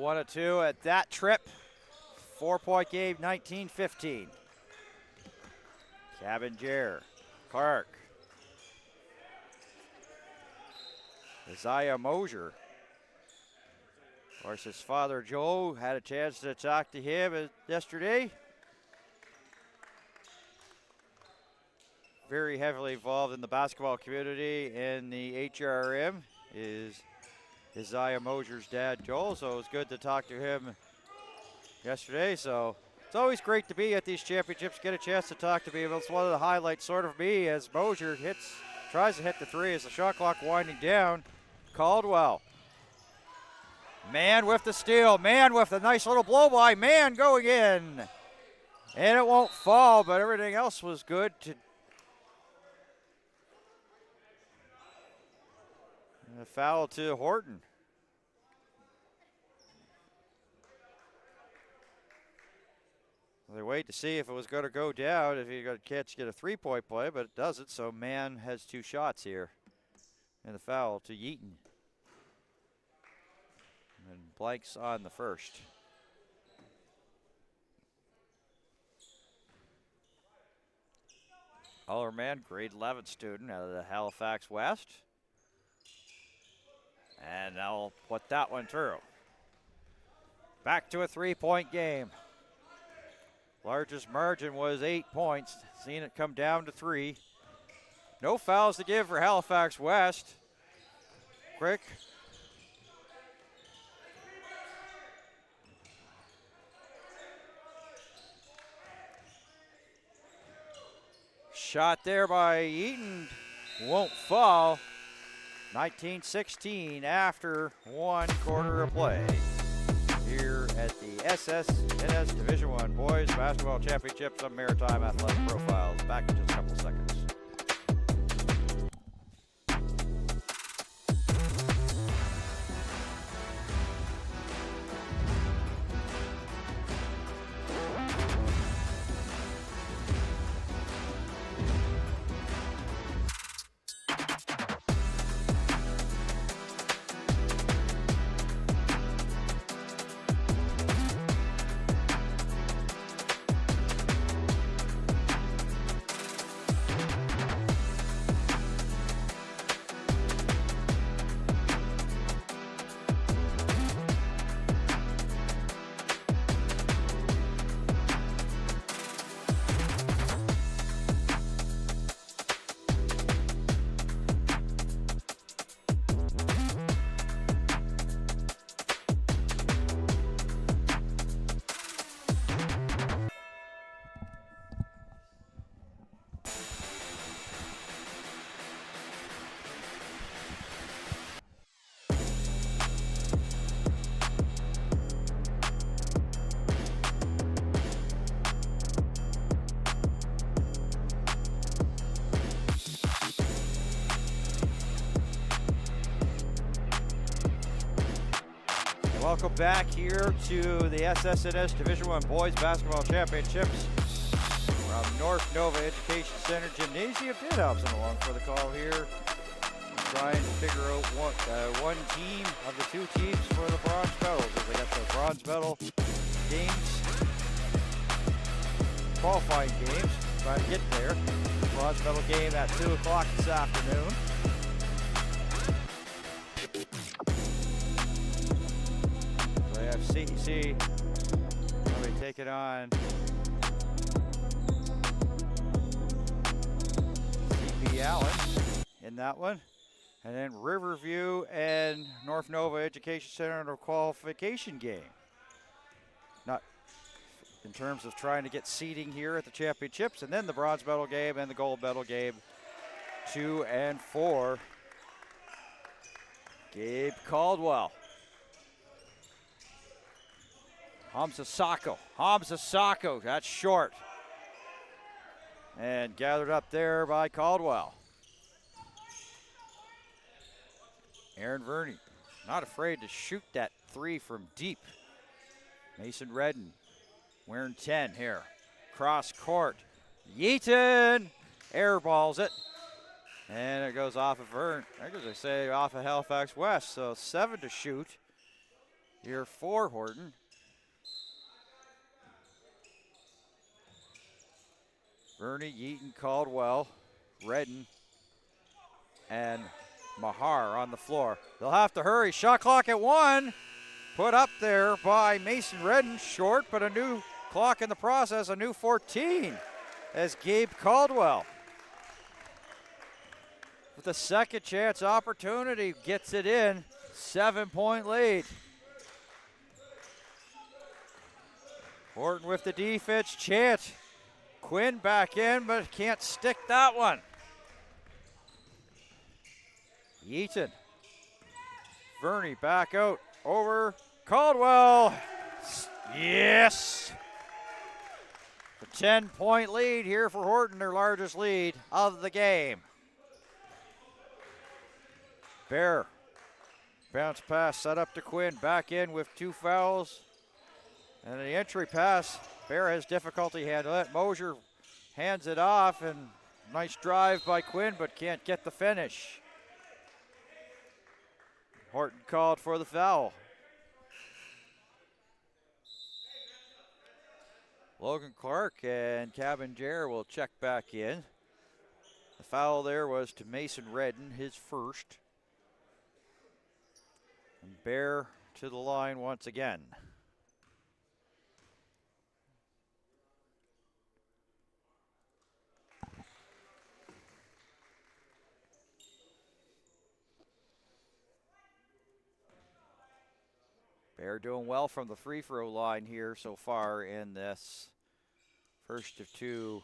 1-2 at that trip. 4-point game, 19-15. Cabinger, Clark. Isaiah Mosier. Of course, his father, Joe, had a chance to talk to him yesterday. Very heavily involved in the basketball community in the HRM is Isaiah Mosier's dad, Joel, so it was good to talk to him yesterday. So it's always great to be at these championships, get a chance to talk to people. It's one of the highlights sort of me as Mosier tries to hit the three as the shot clock winding down. Caldwell. Man with the steal, man with a nice little blow by, man going in. And it won't fall, but everything else was good. A foul to Horton. They wait to see if it was going to go down, if he got a catch, get a three-point play, but it doesn't, so Mann has two shots here. And the foul to Yeaton. And blanks on the first. Hollerman, grade 11 student out of the Halifax West. And they'll put that one through. Back to a three-point game. Largest margin was 8 points. Seen it come down to 3. No fouls to give for Halifax West. Quick. Shot there by Eaton. Won't fall. 19-16 after 1 quarter of play here at the SSNS Division I Boys Basketball Championships on Maritime Athletic Profiles. Back in just a couple seconds. Welcome back here to the SSNS Division I Boys Basketball Championships from North Nova Education Center Gymnasium. Did Hobson along for the call here. Trying to figure out what one team of the two teams for the bronze medals. As they got the bronze medal games, qualifying games, trying to get there. Bronze medal game at 2 o'clock this afternoon. CEC will be taking on CP Allen in that one. And then Riverview and North Nova Education Center in a qualification game. Not in terms of trying to get seeding here at the championships. And then the bronze medal game and the gold medal game, 2 and 4. Gabe Caldwell. Hamza Sacco, that's short. And gathered up there by Caldwell. Aaron Verney, not afraid to shoot that three from deep. Mason Redden, wearing 10 here. Cross court, Yeaton airballs it. And it goes off of Vern, I guess I say off of Halifax West, so 7 to shoot. here for Horton. Verney, Yeaton, Caldwell, Redden, and Mahar on the floor. They'll have to hurry. Shot clock at 1. Put up there by Mason Redden. Short, but a new clock in the process, a new 14 as Gabe Caldwell with a second chance opportunity gets it in. 7-point lead. Horton with the defense. Chant. Quinn back in, but can't stick that one. Yeaton. Verney back out over Caldwell. Yes! A 10-point lead here for Horton, their largest lead of the game. Bear. Bounce pass set up to Quinn. Back in with 2 fouls. And the entry pass. Bear has difficulty handling it. Mosier hands it off, and nice drive by Quinn, but can't get the finish. Horton called for the foul. Logan Clark and Cabandier will check back in. The foul there was to Mason Redden, his first. And Bear to the line once again. Bear doing well from the free throw line here so far in this first of 2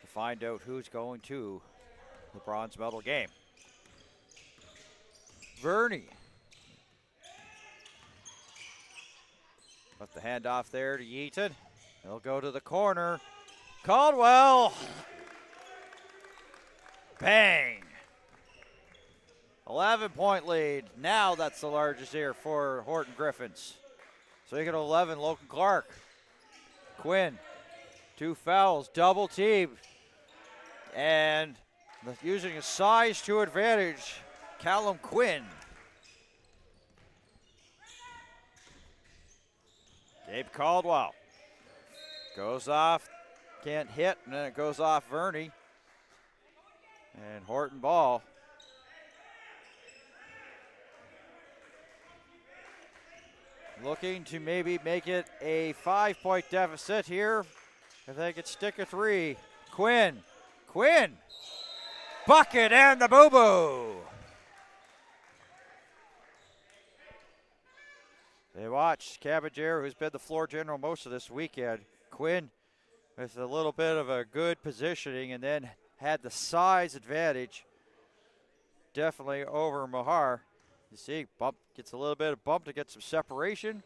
to find out who's going to the bronze medal game. Verney. Put the handoff there to Yeaton. He'll go to the corner. Caldwell. Bang. 11-point lead. Now that's the largest here for Horton Griffins. So you get 11, Logan Clark. Quinn, 2 fouls, double team. And using a size to advantage, Callum Quinn. Gabe Caldwell goes off, can't hit, and then it goes off Verney. And Horton ball. Looking to maybe make it a 5-point deficit here. If they could stick a 3. Quinn. Bucket and the boo-boo. They watch Cabandier, who's been the floor general most of this weekend. Quinn with a little bit of a good positioning and then had the size advantage definitely over Mahar. You see, gets a little bit of bump to get some separation.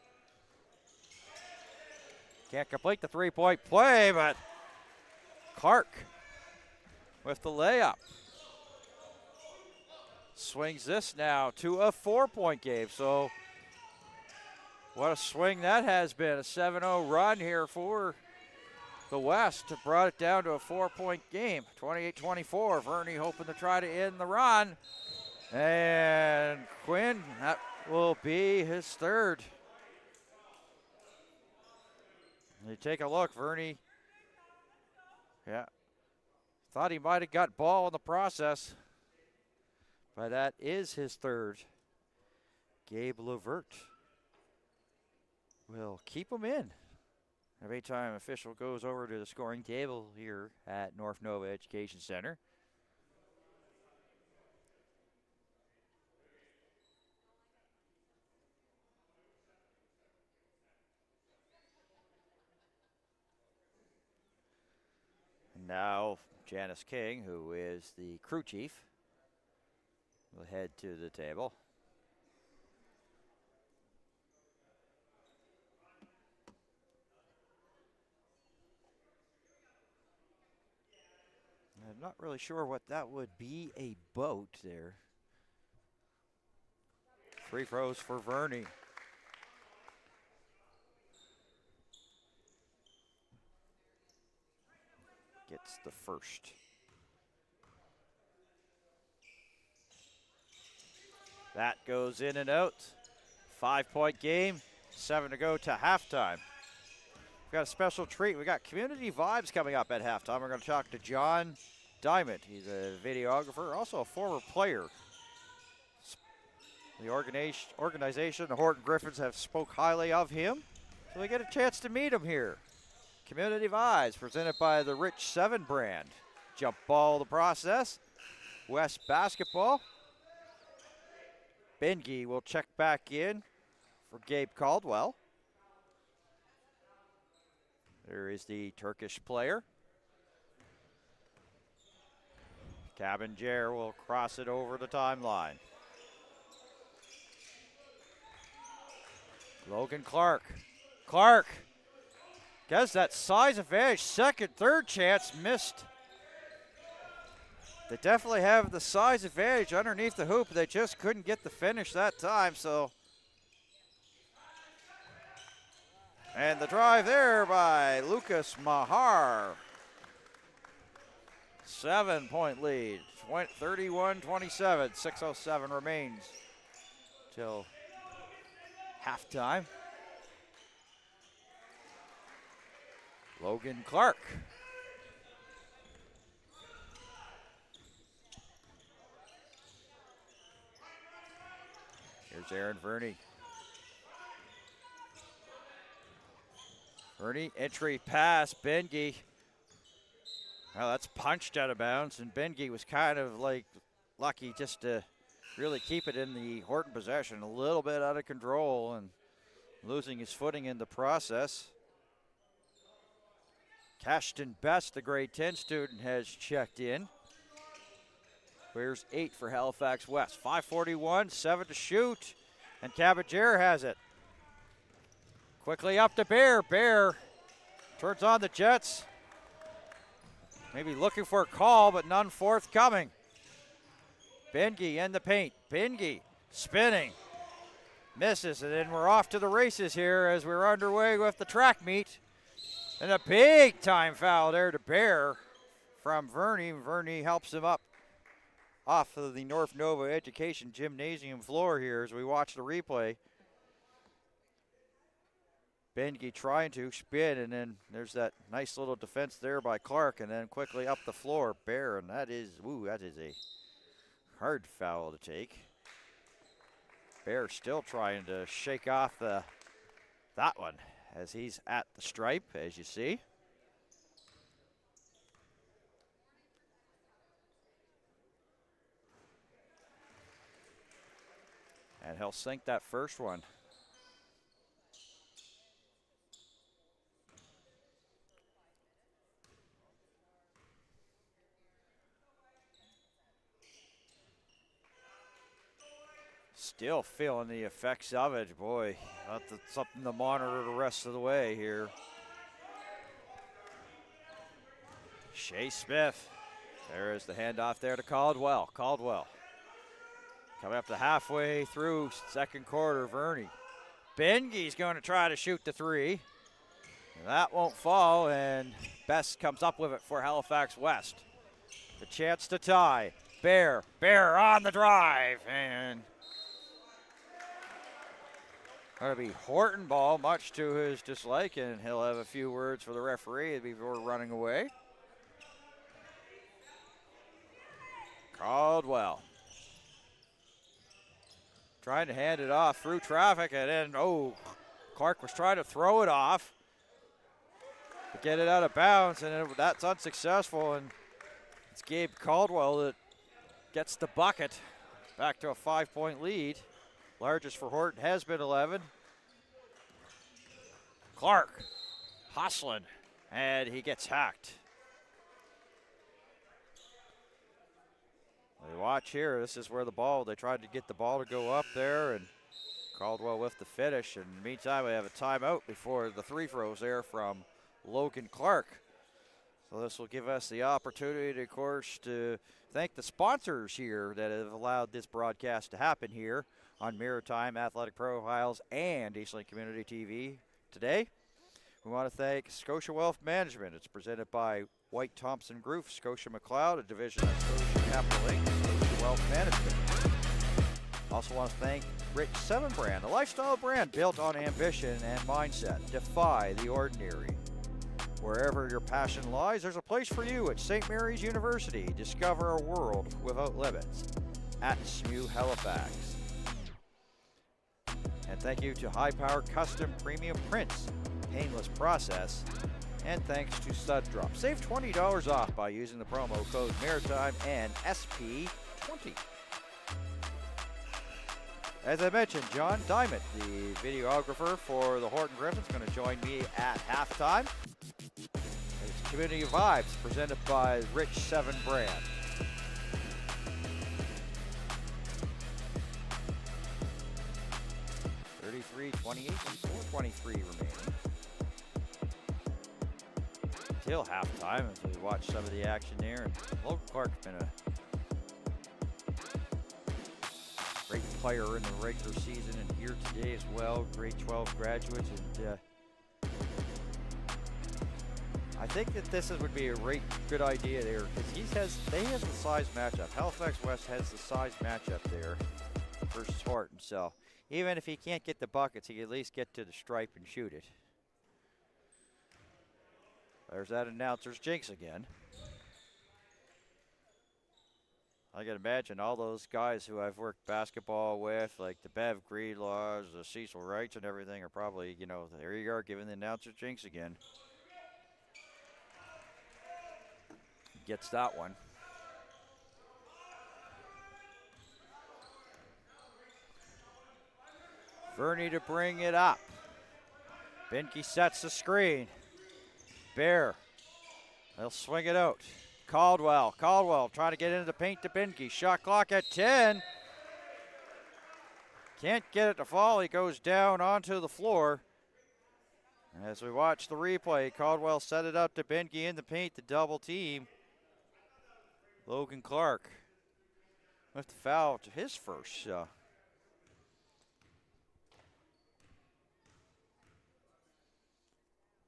Can't complete the 3-point play, but Clark with the layup. Swings this now to a 4-point game. So what a swing that has been. A 7-0 run here for the West. Brought it down to a 4-point game. 28-24. Verney hoping to try to end the run. And Quinn, that will be his 3rd. You take a look, Verney. Yeah. Thought he might have got ball in the process. But that is his 3rd. Gabe Levert will keep him in. Every time official goes over to the scoring table here at North Nova Education Center. Now, Janice King, who is the crew chief, will head to the table. I'm not really sure what that would be a boat there. Free throws for Verney. Gets the first. That goes in and out. 5-point game, 7 to go to halftime. We've got a special treat. We got Community Vibes coming up at halftime. We're going to talk to John Diamond. He's a videographer, also a former player. The organization, the Horton Griffins, have spoke highly of him, so we get a chance to meet him here. Community Vibes, presented by the Rich 7 brand. Jump ball the process. West basketball. Bengi will check back in for Gabe Caldwell. There is the Turkish player. Cabanger will cross it over the timeline. Logan Clark. Clark gets that size advantage. Second, third chance missed. They definitely have the size advantage underneath the hoop. They just couldn't get the finish that time, so. And the drive there by Lucas Mahar. 7-point lead, 31-27, 6:07 remains till halftime. Logan Clark. Here's Aaron Verney. Verney, entry pass, Bengi. Well, that's punched out of bounds, and Bengi was kind of like lucky just to really keep it in the Horton possession. A little bit out of control and losing his footing in the process. Cashton Best, the grade 10 student, has checked in. Here's 8 for Halifax West. 5:41, 7 to shoot, and Cabanger has it. Quickly up to Bear. Bear turns on the Jets. Maybe looking for a call, but none forthcoming. Bengi in the paint. Bengi spinning. Misses, and then we're off to the races here as we're underway with the track meet. And a big time foul there to Bear from Verney. Verney helps him up off of the North Nova Education Gymnasium floor here as we watch the replay. Bengi trying to spin, and then there's that nice little defense there by Clark, and then quickly up the floor, Bear, and that is a hard foul to take. Bear still trying to shake off that one as he's at the stripe, as you see. And he'll sink that first one. Still feeling the effects of it, boy. That's something to monitor the rest of the way here. Shea Smith. There is the handoff there to Caldwell. Caldwell coming up to halfway through second quarter. Verney. Bengi's going to try to shoot the three. And that won't fall, and Best comes up with it for Halifax West. The chance to tie. Bear on the drive, and going to be Horton ball, much to his dislike, and he'll have a few words for the referee before running away. Caldwell trying to hand it off through traffic, and then, Clark was trying to throw it off to get it out of bounds, and that's unsuccessful, and it's Gabe Caldwell that gets the bucket. Back to a 5-point lead. Largest for Horton has been 11. Clark hustling, and he gets hacked. We watch here, this is where they tried to get the ball to go up there, and Caldwell with the finish. And in the meantime, we have a timeout before the three throws there from Logan Clark. So this will give us the opportunity, of course, to thank the sponsors here that have allowed this broadcast to happen here on Maritime Athletic Profiles and Eastlink Community TV today. We want to thank Scotia Wealth Management. It's presented by White Thompson Group, Scotia McLeod, a division of Scotia Capital Inc., Scotia Wealth Management. Also want to thank Rich 7 brand, a lifestyle brand built on ambition and mindset. Defy the ordinary. Wherever your passion lies, there's a place for you at St. Mary's University. Discover a world without limits at SMU Halifax. And thank you to High Power Custom Premium Prints, painless process, and thanks to Stud Drop. Save $20 off by using the promo code Maritime and SP20. As I mentioned, John Diamond, the videographer for the Horton Griffins, is going to join me at halftime. It's Community Vibes presented by Rich 7 brand. $33-28, 4:23 remaining. Until halftime, as we watch some of the action there. And Logan Clark's been a great player in the regular season and here today as well. Grade 12 graduate, and I think that this would be a good idea there because they have the size matchup. Halifax West has the size matchup there versus Horton. So even if he can't get the buckets, he can at least get to the stripe and shoot it. There's that announcer's jinx again. I can imagine all those guys who I've worked basketball with, like the Bev Greenlaws, the Cecil Wrights and everything, are probably, there you are giving the announcer jinx again. Gets that one. Verney to bring it up. Binke sets the screen. Bear. They'll swing it out. Caldwell trying to get into the paint to Binke. Shot clock at 10. Can't get it to fall. He goes down onto the floor. As we watch the replay, Caldwell set it up to Binke in the paint to double team. Logan Clark with the foul to his first.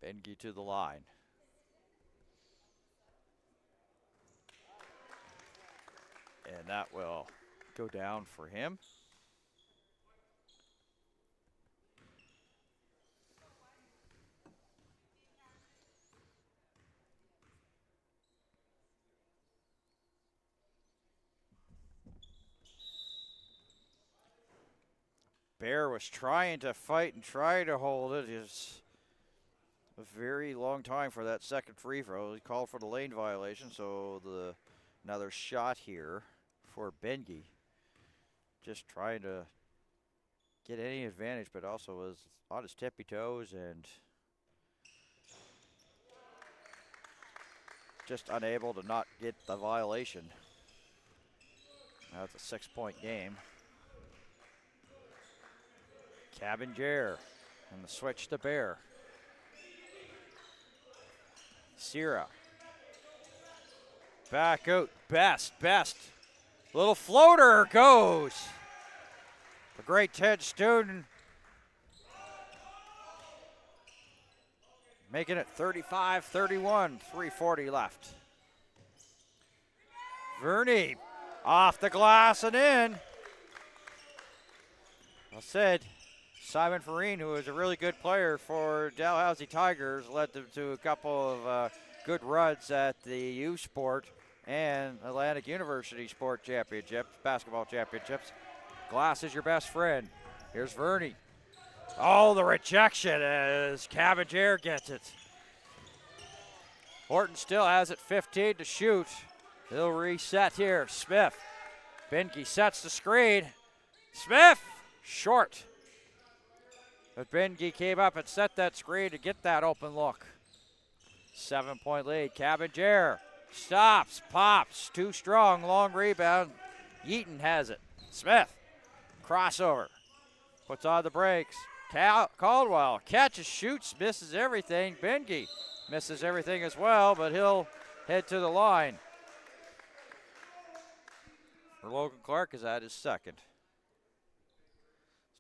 Binke to the line. And that will go down for him. Bear was trying to fight and try to hold it. It's a very long time for that second free throw. He called for the lane violation, so another shot here for Binke. Just trying to get any advantage, but also was on his tippy toes and just unable to not get the violation. Now it's a 6-point game. Cabinger and the switch to Bear. Sierra. Back out. Best. Little floater goes. The great Ted Student. Making it 35-31. 3:40 left. Verney off the glass and in. I said, Simon Farine, who is a really good player for Dalhousie Tigers, led them to a couple of good runs at the U Sport and Atlantic University Sport Championships, basketball championships. Glass is your best friend. Here's Verney. Oh, the rejection as Cabinger gets it. Horton still has it, 15 to shoot. He'll reset here. Smith. Binke sets the screen. Smith, short. But Binke came up and set that screen to get that open look. 7-point lead. Cabinger stops, pops, too strong, long rebound. Yeaton has it. Smith, crossover, puts on the brakes. Caldwell catches, shoots, misses everything. Binke misses everything as well, but he'll head to the line. For Logan Clark is at his second.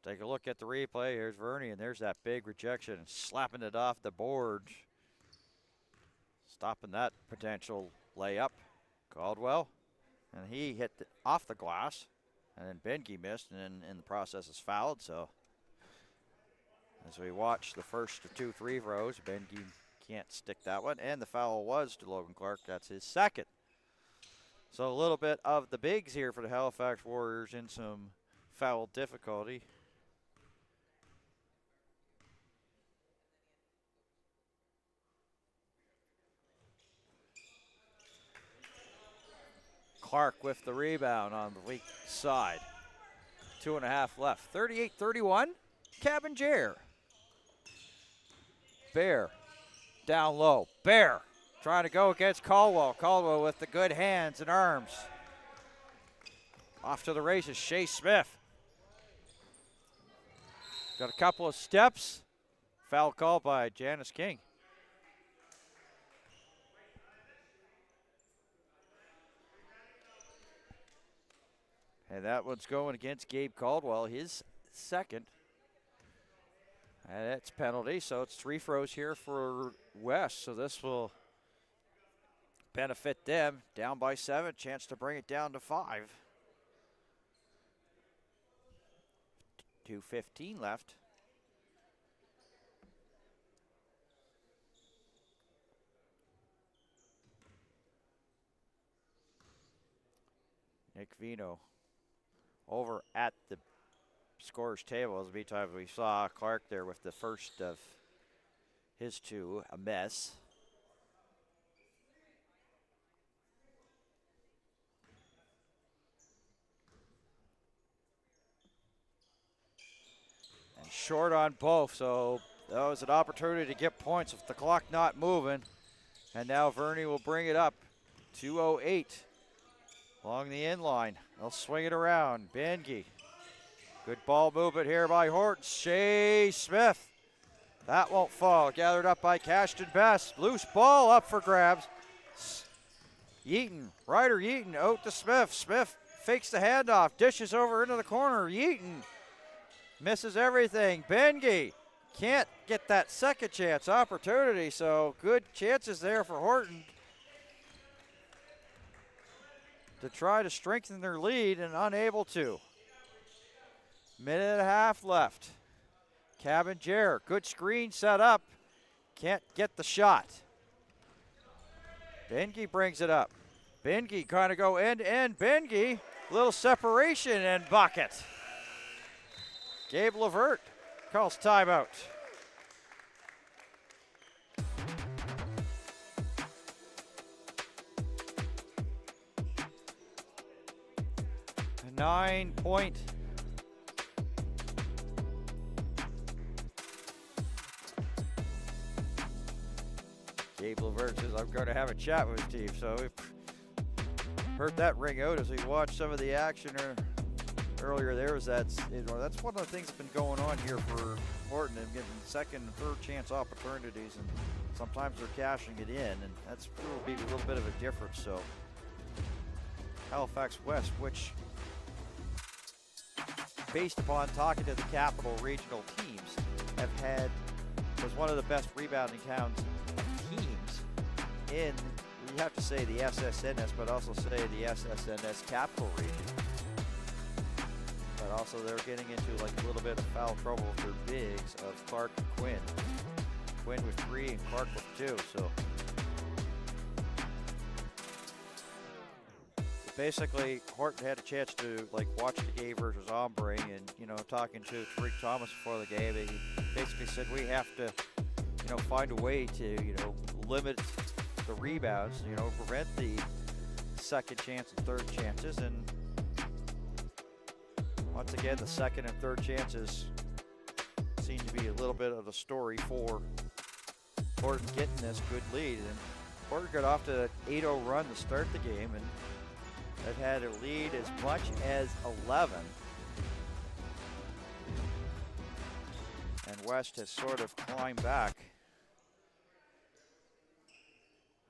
Let's take a look at the replay. Here's Verney, and there's that big rejection, slapping it off the board. Stopping that potential layup. Caldwell, and he hit off the glass. And then Benke missed, and then in the process is fouled. So as we watch the first of 2 free throws, Benke can't stick that one. And the foul was to Logan Clark. That's his second. So a little bit of the bigs here for the Halifax Warriors in some foul difficulty. Clark with the rebound on the weak side. 2.5 left. 38-31. Cabinger. Bear down low. Bear trying to go against Caldwell. Caldwell with the good hands and arms. Off to the races, Shea Smith. Got a couple of steps. Foul called by Janice King. And that one's going against Gabe Caldwell, his second. And it's penalty, so it's 3 throws here for West. So this will benefit them. Down by 7, chance to bring it down to 5. 2:15 left. Nick Vino over at the scorer's table. As meantime, we saw Clark there with the first of his 2, a mess. And short on both, so that was an opportunity to get points with the clock not moving. And now Verney will bring it up. 2:08 along the end line. They'll swing it around. Benke. Good ball movement here by Horton. Shea Smith. That won't fall. Gathered up by Cashton Best. Loose ball up for grabs. Yeaton. Ryder Yeaton out to Smith. Smith fakes the handoff. Dishes over into the corner. Yeaton misses everything. Benke can't get that second chance opportunity, so good chances there for Horton to try to strengthen their lead and unable to. 1.5 minutes left. Cabinger, good screen set up. Can't get the shot. Benke brings it up. Benke kind of go end to end. Benke, little separation and bucket. Gabe Levert calls timeout. A 9-point Gabe Levert says, I'm going to have a chat with Steve. So we've heard that ring out as we watched some of the action earlier there. That's one of the things that's been going on here for Horton, and getting second and third chance opportunities, and sometimes they're cashing it in, and that's will be a little bit of a difference. So Halifax West, which based upon talking to the Capital Regional teams, was one of the best rebounding teams in, you have to say the SSNS, but also say the SSNS Capital Region. But also they're getting into like a little bit of foul trouble with their bigs of Clark and Quinn. Quinn with 3 and Clark with 2. So basically Horton had a chance to like watch the game versus Ombre, and talking to Tariq Thomas before the game, he basically said we have to find a way to limit the rebounds, prevent the second chance and third chances. And once again, the second and third chances seem to be a little bit of the story for Horton getting this good lead. And Horton got off to an 8-0 run to start the game, and they've had a lead as much as 11. And West has sort of climbed back.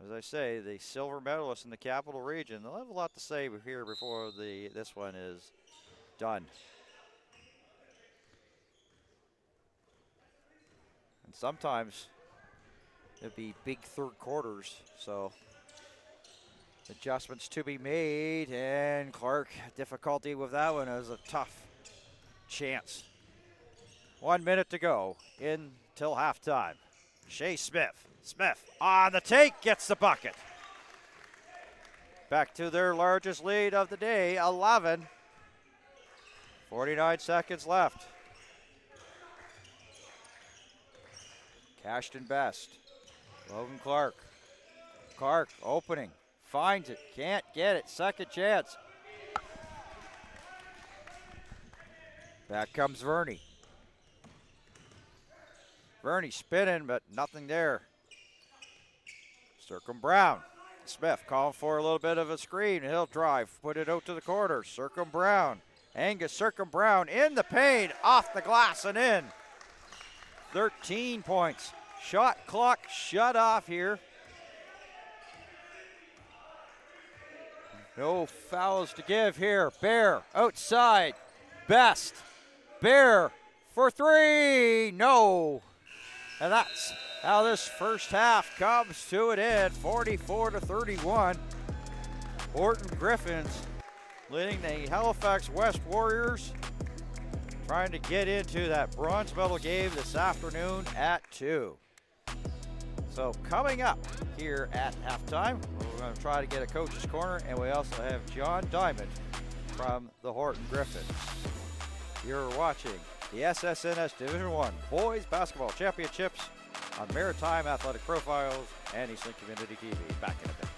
As I say, the silver medalists in the Capital Region, they'll have a lot to say here before this one is done. And sometimes it'd be big third quarters, so Adjustments to be made, and Clark, difficulty with that one. It was a tough chance. 1 minute to go until halftime. Shea Smith. Smith on the take, gets the bucket. Back to their largest lead of the day, 11. 49 seconds left. Cashton Best. Logan Clark. Clark opening. Finds it. Can't get it. Second chance. Back comes Verney. Verney spinning, but nothing there. Circum Brown. Smith calling for a little bit of a screen. He'll drive. Put it out to the corner. Circum Brown. Angus Circum Brown in the paint. Off the glass and in. 13 points. Shot clock shut off here. No fouls to give here. Bear outside. Best. Bear for three. No. And that's how this first half comes to an end. 44-31. Horton Griffins leading the Halifax West Warriors, trying to get into that bronze medal game this afternoon at 2. So coming up here at halftime, we're going to try to get a coach's corner, and we also have John Diamond from the Horton Griffins. You're watching the SSNS Division I Boys Basketball Championships on Maritime Athletic Profiles and Eastland Community TV. Back in a bit.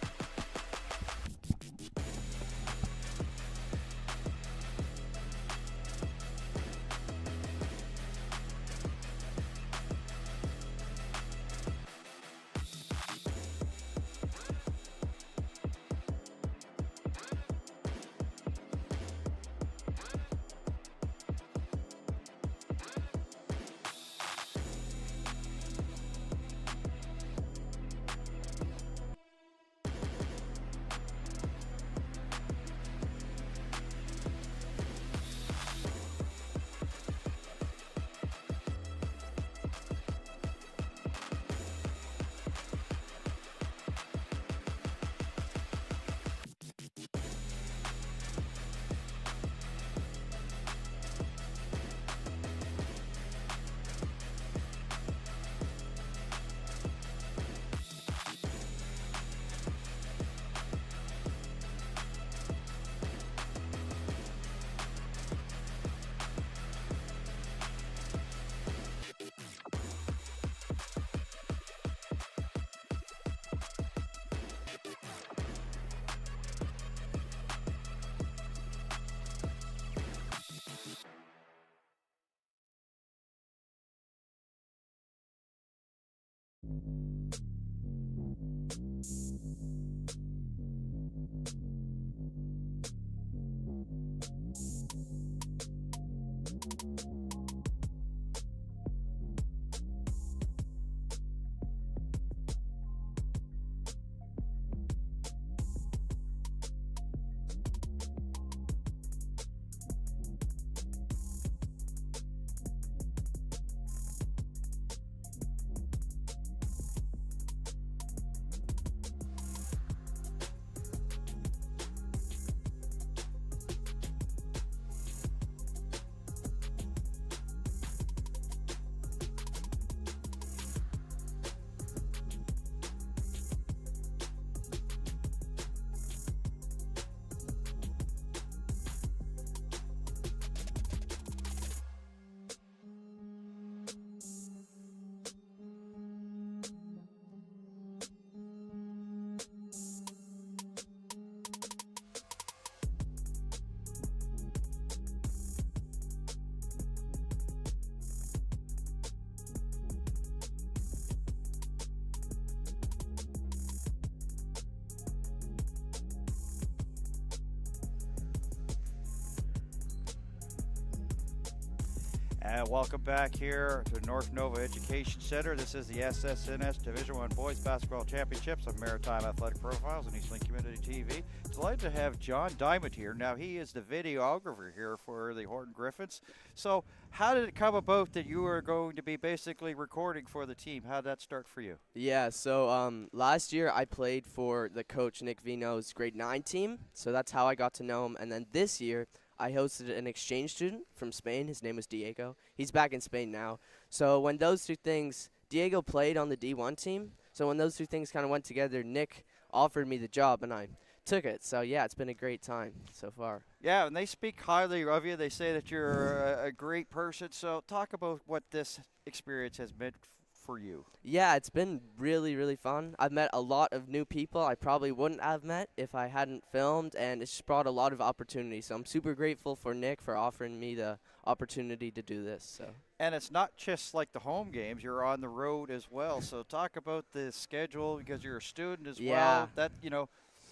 And welcome back here to North Nova Education Center. This is the SSNS Division I Boys Basketball Championships of Maritime Athletic Profiles and Eastlink Community TV. Delighted to have John Diamond here. Now, he is the videographer here for the Horton Griffins. So, how did it come about that you were going to be basically recording for the team? How did that start for you? Yeah, so last year I played for the coach Nick Vino's grade 9 team, so that's how I got to know him. And then this year I hosted an exchange student from Spain. His name was Diego. He's back in Spain now. So when those two things, Diego played on the D1 team, so when those two things kind of went together, Nick offered me the job and I took it. So yeah, it's been a great time so far. Yeah, and they speak highly of you. They say that you're a great person. So talk about what this experience has meant for you. Yeah, it's been really, really fun. I've met a lot of new people I probably wouldn't have met if I hadn't filmed, and it's just brought a lot of opportunity. So I'm super grateful for Nick for offering me the opportunity to do this. So. And it's not just like the home games, you're on the road as well. So talk about the schedule because you're a student as well. That,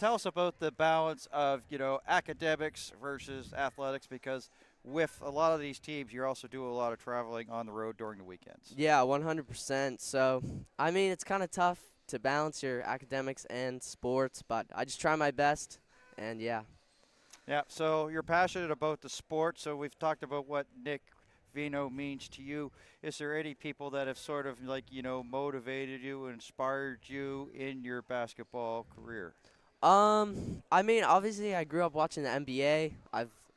tell us about the balance of, academics versus athletics, because with a lot of these teams, you also do a lot of traveling on the road during the weekends. Yeah, 100%. So, I mean, it's kind of tough to balance your academics and sports, but I just try my best, and yeah. Yeah, so you're passionate about the sport, so we've talked about what Nick Vino means to you. Is there any people that have sort of motivated you, inspired you in your basketball career? I mean, obviously I grew up watching the NBA.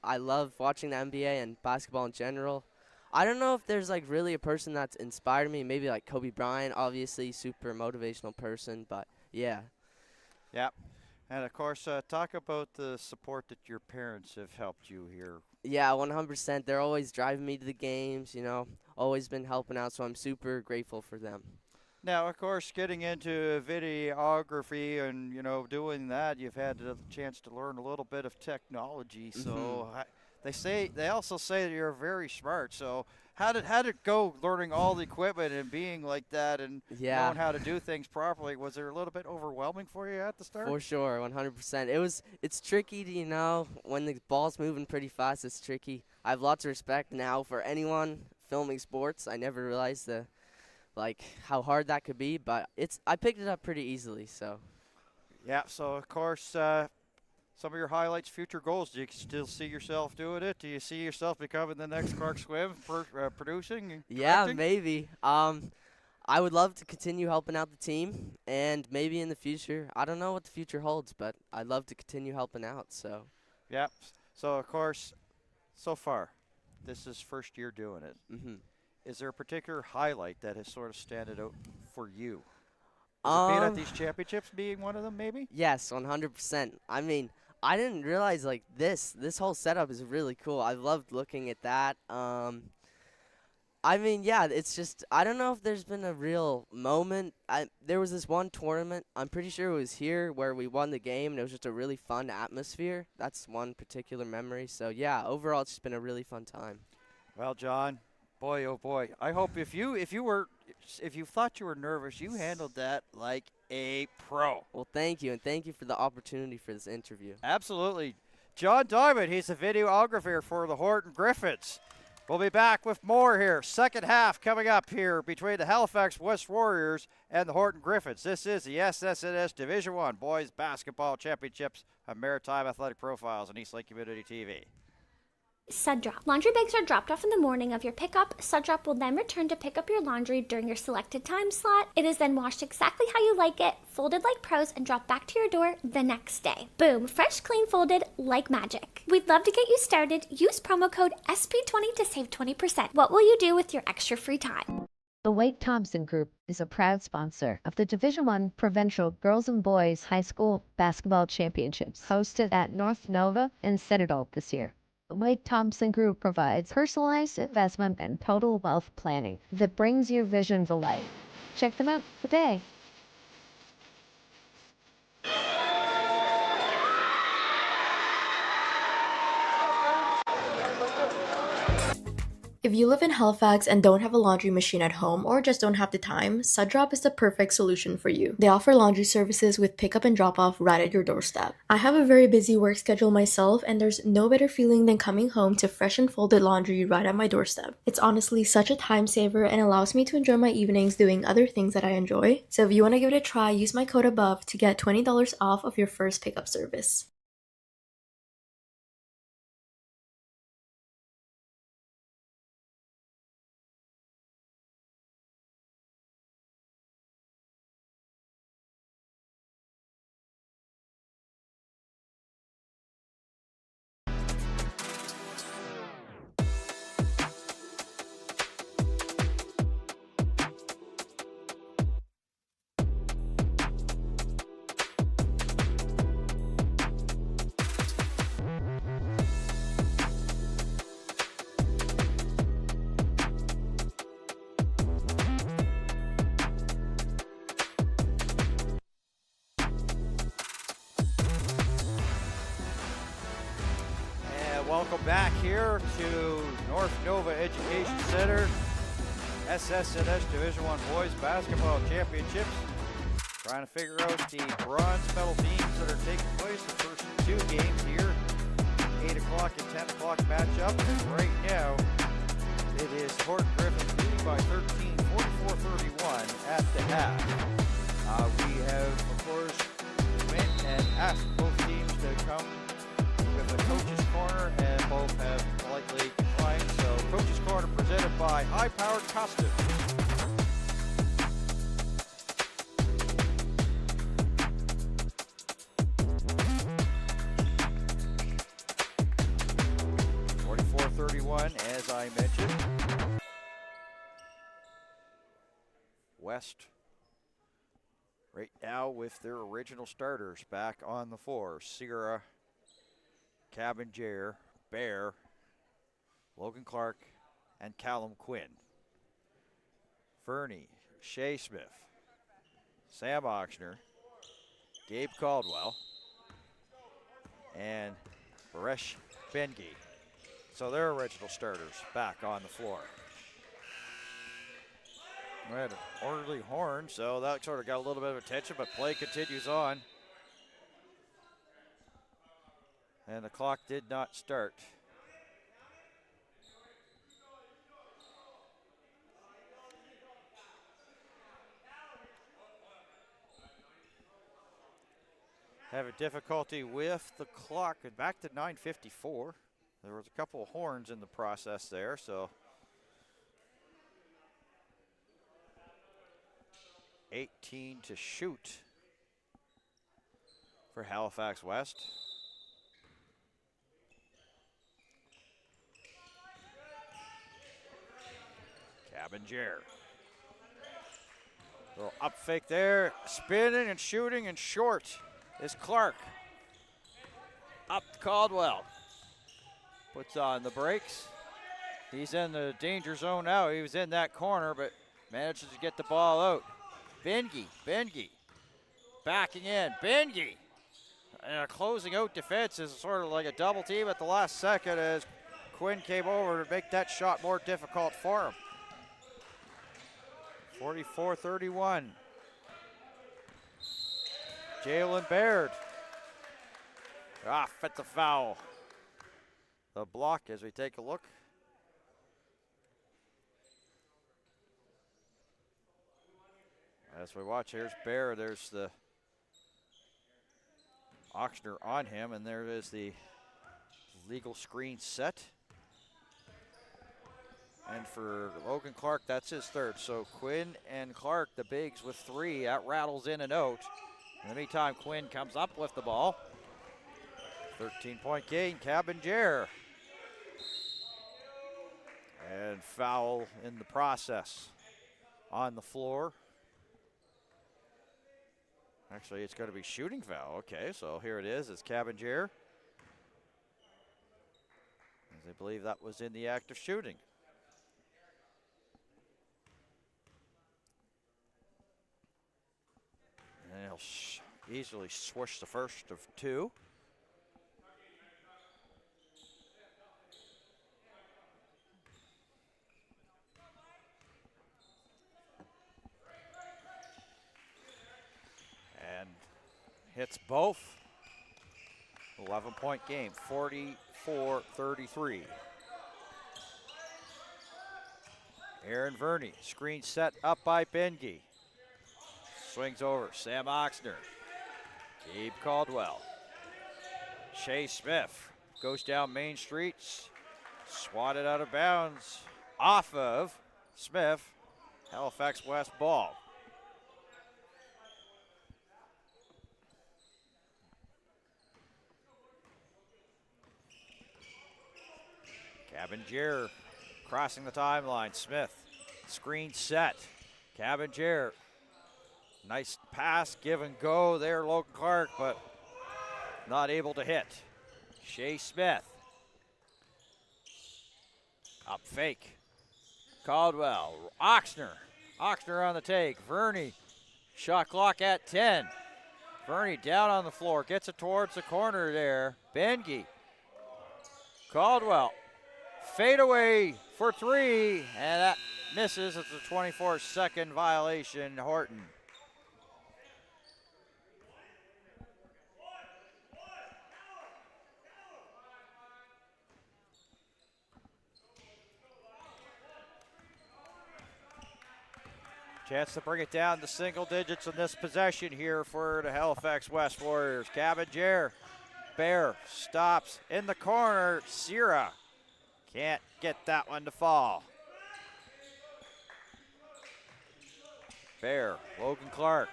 I love watching the NBA and basketball in general. I don't know if there's really a person that's inspired me. Maybe like Kobe Bryant, obviously, super motivational person, but yeah. Yeah. And of course, talk about the support that your parents have helped you here. Yeah, 100%. They're always driving me to the games, always been helping out, so I'm super grateful for them. Now, of course, getting into videography and, doing that, you've had the chance to learn a little bit of technology. So they also say that you're very smart. So how did it go learning all the equipment and being like that and knowing how to do things properly? Was there a little bit overwhelming for you at the start? For sure, 100%. It's tricky to, when the ball's moving pretty fast, it's tricky. I have lots of respect now for anyone filming sports. I never realized how hard that could be, but I picked it up pretty easily, so. Yeah, so of course, some of your highlights, future goals, do you still see yourself doing it? Do you see yourself becoming the next Clark Swim, producing? Yeah, maybe. I would love to continue helping out the team, and maybe in the future, I don't know what the future holds, but I'd love to continue helping out, so. Yeah, so of course, so far, this is first year doing it. Mm-hmm. Is there a particular highlight that has sort of standed out for you? Being at these championships being one of them, maybe? Yes, 100%. I mean, I didn't realize this whole setup is really cool. I loved looking at that. I mean, yeah, it's just I don't know if there's been a real moment. There was this one tournament. I'm pretty sure it was here where we won the game, and it was just a really fun atmosphere. That's one particular memory. So yeah, overall, it's just been a really fun time. Well, John. Boy, oh boy! I hope if you thought you were nervous, you handled that like a pro. Well, thank you, and thank you for the opportunity for this interview. Absolutely, John Diamond. He's a videographer for the Horton Griffins. We'll be back with more here. Second half coming up here between the Halifax West Warriors and the Horton Griffins. This is the SSNS Division I Boys Basketball Championships of Maritime Athletic Profiles on Eastlink Community TV. Sud Drop. Laundry bags are dropped off in the morning of your pickup. Sud Drop will then return to pick up your laundry during your selected time slot. It is then washed exactly how you like it, folded like pros, and dropped back to your door the next day. Boom, fresh, clean, folded like magic. We'd love to get you started. Use promo code SP20 to save 20%. What will you do with your extra free time? The Wade Thompson Group is a proud sponsor of the Division I Provincial Girls and Boys High School Basketball Championships hosted at North Nova and Citadel this year. The Wade Thompson Group provides personalized investment and total wealth planning that brings your vision to life. Check them out today. If you live in Halifax and don't have a laundry machine at home or just don't have the time, Sudrop is the perfect solution for you. They offer laundry services with pickup and drop off right at your doorstep. I have a very busy work schedule myself, and there's no better feeling than coming home to fresh and folded laundry right at my doorstep. It's honestly such a time saver and allows me to enjoy my evenings doing other things that I enjoy. So if you want to give it a try, use my code above to get $20 off of your first pickup service. Welcome back here to North Nova Education Center. SSNS Division I Boys Basketball Championships. Trying to figure out the bronze medal teams that are taking place. The first two games here, 8 o'clock and 10 o'clock matchup. And right now, it is Horton Griffin leading by 13, 44-31 at the half. We have, of course, went and asked both teams to come with the Coach's Corner, and both have politely declined. So, Coach's Corner presented by High Powered Costumes. As I mentioned, West right now with their original starters back on the floor. Sierra, Cabinger, Bear, Logan Clark, and Callum Quinn. Fernie, Shea Smith, Sam Ochsner, Gabe Caldwell, and Baresh Bengi. So their original starters back on the floor. We had an orderly horn, so that sort of got a little bit of attention, but play continues on. And the clock did not start. Having difficulty with the clock, back to 9:54. There was a couple of horns in the process there, so 18 to shoot for Halifax West. Cabinger. Little up fake there, spinning and shooting and short is Clark. Up to Caldwell. Puts on the brakes. He's in the danger zone now. He was in that corner, but manages to get the ball out. Bengi backing in. Bengi. And a closing out defense is sort of like a double team at the last second as Quinn came over to make that shot more difficult for him. 44-31. Jalen Baird. Off at the foul. The block as we take a look. As we watch, here's Bear. There's the Ochsner on him, and there is the legal screen set. And for Logan Clark, that's his third. So Quinn and Clark, the bigs with three. That rattles in and out. In the meantime, Quinn comes up with the ball. 13-point gain, Cabinger. And foul in the process on the floor. Actually, it's going to be shooting foul. Okay, so here it is. It's Cabinger. As I believe that was in the act of shooting. And he'll easily swish the first of two. hits both. 11-point game, 44-33. Aaron Verney, screen set up by Bengi. Swings over, Sam Oxner. Gabe Caldwell. Shea Smith goes down Main Street, swatted out of bounds off of Smith. Halifax West ball. Cabangier crossing the timeline. Smith, screen set. Cabangier, nice pass, give and go there, Logan Clark, but not able to hit. Shea Smith. Up fake. Caldwell, Oxner. Oxner on the take. Verney, shot clock at 10. Verney down on the floor, gets it towards the corner there. Bengi. Caldwell. Fade away for three, and that misses. It's a 24-second violation, Horton. Chance to bring it down to single digits in this possession here for the Halifax West Warriors. Cabangier, Bear stops in the corner. Sierra can't get that one to fall. Bear, Logan Clark.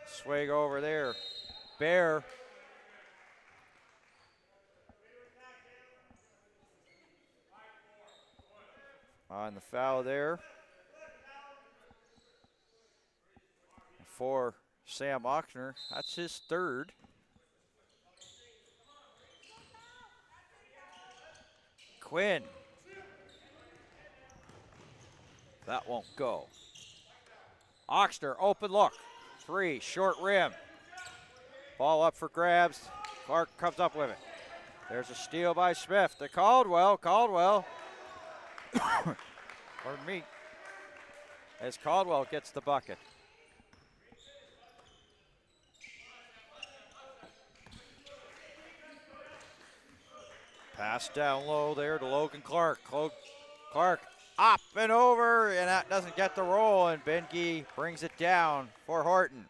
Swing over there. Bear. On the foul there. For Sam Oxner, that's his third. Quinn. That won't go. Oxner, open look. Three, short rim. Ball up for grabs. Clark comes up with it. There's a steal by Smith to Caldwell. Caldwell. Pardon me. As Caldwell gets the bucket. Pass down low there to Logan Clark. Clark up and over, and that doesn't get the roll, and Bengi brings it down for Horton.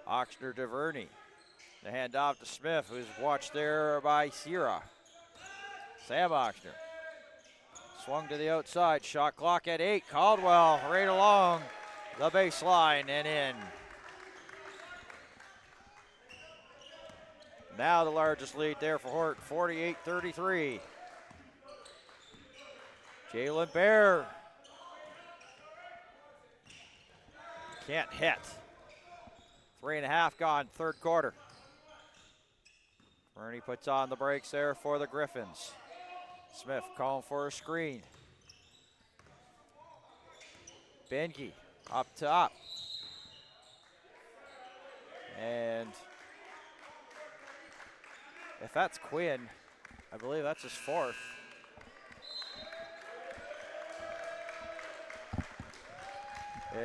Oxner to Verney. The handoff to Smith, who's watched there by Sierra. Sam Oxner. Swung to the outside, shot clock at 8. Caldwell right along the baseline and in. Now the largest lead there for Horton, 48-33. Jalen Bear can't hit. 3.5 gone, third quarter. Verney puts on the brakes there for the Griffins. Smith calling for a screen. Bengi up top. And if that's Quinn, I believe that's his fourth.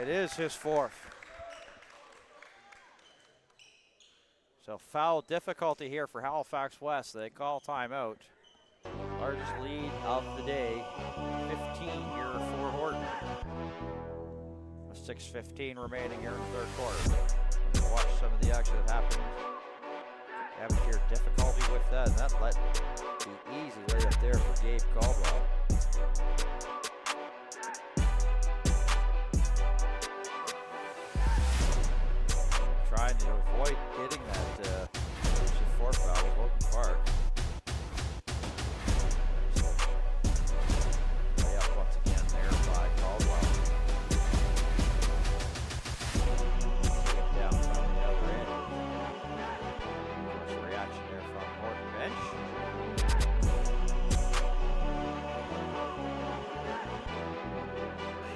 It is his fourth. So foul difficulty here for Halifax West. They call timeout. Largest lead of the day, 15 here for Horton. 6:15 remaining here in the third quarter. Let's watch some of the action that happened. Having here difficulty with that, and that let be easy right up there for Gabe Caldwell. Trying to avoid getting that fourth foul with Logan Clark. So, lay up once again there by Caldwell. Take it down from the other end. First reaction there from Horton bench.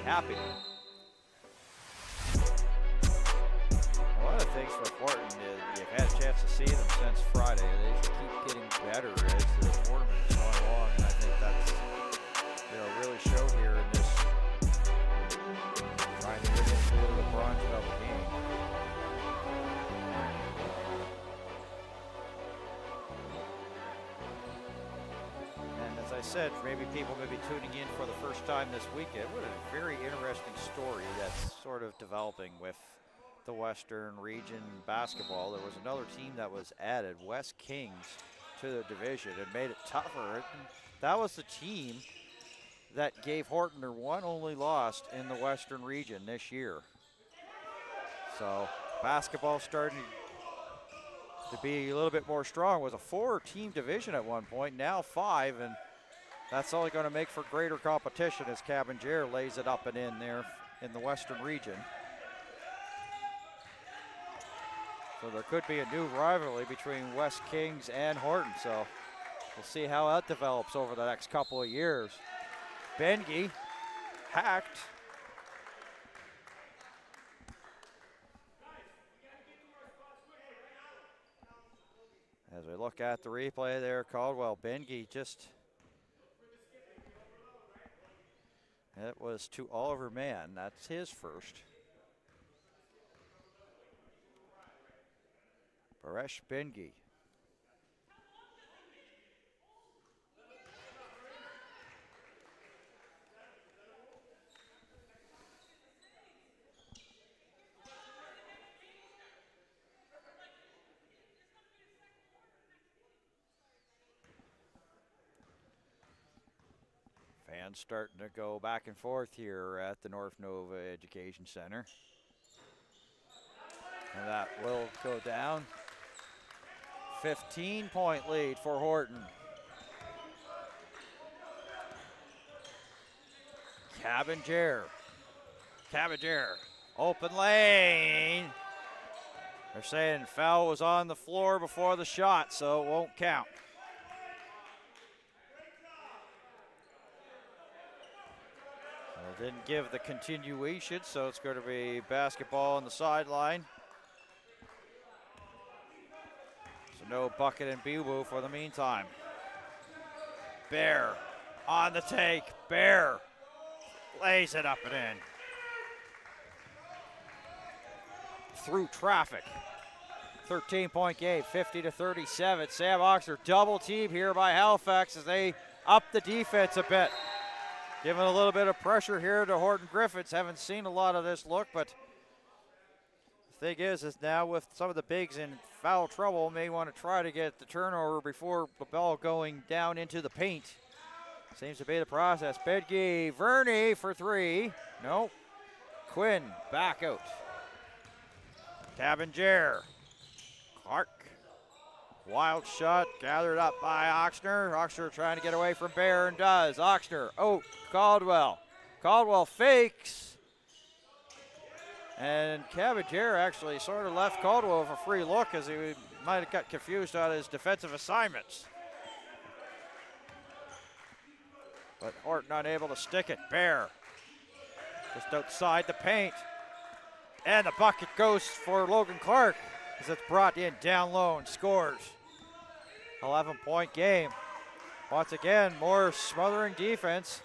Happy. One of the things with Horton is you've had a chance to see them since Friday. They keep getting better as the tournament is going along, and I think that's really showed here in this trying to get into the bronze medal said, maybe people may be tuning in for the first time this weekend. What a very interesting story that's sort of developing with the Western Region basketball. There was another team that was added, West Kings, to the division and made it tougher. And that was the team that gave Horton their one only loss in the Western Region this year. So basketball starting to be a little bit more strong. It was a 4-team division at one point, now 5, and that's only going to make for greater competition as Cabangier lays it up and in there in the Western Region. So there could be a new rivalry between West Kings and Horton, so we'll see how that develops over the next couple of years. Bengi hacked. As we look at the replay there, Caldwell, Bengi just, it was to Oliver Mann. That's his first. Paresh Bengi. Fans starting to go back and forth here at the North Nova Education Center. And that will go down. 15-point lead for Horton. Cabangier. Open lane. They're saying foul was on the floor before the shot, so it won't count. Didn't give the continuation, so it's going to be basketball on the sideline. So no bucket and Biwu for the meantime. Bear on the take. Bear lays it up and in. Through traffic. 13-point game, 50-37. Sam Oxner double team here by Halifax as they up the defense a bit. Giving a little bit of pressure here to Horton Griffiths. Haven't seen a lot of this look, but the thing is now with some of the bigs in foul trouble, may want to try to get the turnover before the ball going down into the paint. Seems to be the process. Bedge, Verney for 3. No. Quinn back out. Cabangier. Clark. Wild shot gathered up by Oxner. Oxner trying to get away from Bear and does. Oxner, Caldwell. Caldwell fakes. And Cabangier actually sort of left Caldwell with a free look as he might have got confused on his defensive assignments. But Horton unable to stick it. Bear just outside the paint. And the bucket goes for Logan Clark as it's brought in down low and scores. 11-point game. Once again, more smothering defense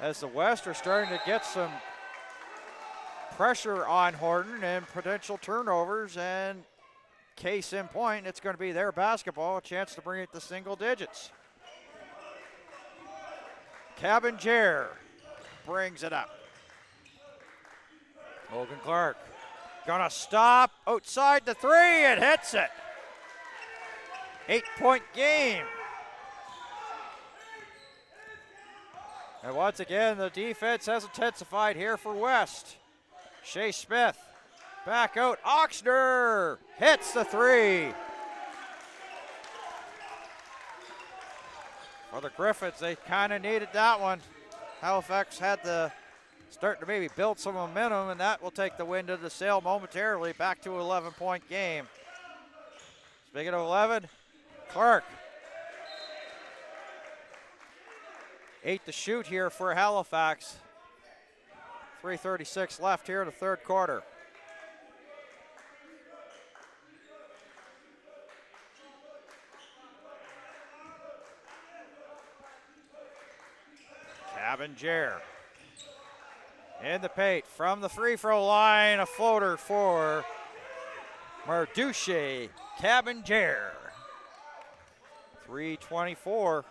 as the West are starting to get some pressure on Horton and potential turnovers, and case in point, it's going to be their basketball, a chance to bring it to single digits. Cabangier brings it up. Logan Clark gonna stop outside the 3 and hits it. 8-point game. And once again, the defense has intensified here for West. Shea Smith back out. Oxner hits the 3. For the Griffiths, they kind of needed that one. Halifax had the starting to maybe build some momentum, and that will take the wind of the sail momentarily. Back to 11-point game. Speaking of 11, Clark. 8 to shoot here for Halifax. 3:36 left here in the third quarter. Cabangier in the paint from the free throw line, a floater for Marduche Cabangier. 3:24.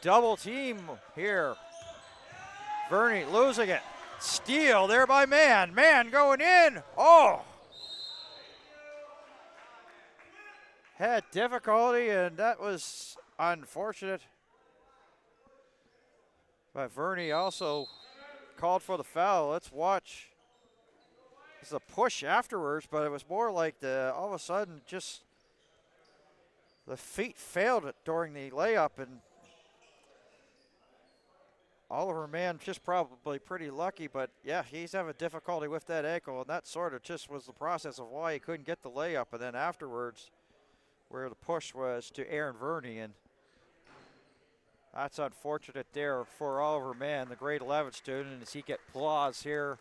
Double team here. Verney losing it. Steal there by Mann. Mann going in. Oh! Had difficulty, and that was unfortunate. But Verney also called for the foul. Let's watch. It's a push afterwards, but it was more like all of a sudden just the feet failed it during the layup, and Oliver Mann just probably pretty lucky, but yeah, he's having difficulty with that ankle, and that sort of just was the process of why he couldn't get the layup. And then afterwards, where the push was to Aaron Verney, and that's unfortunate there for Oliver Mann, the grade 11 student, as he get applause here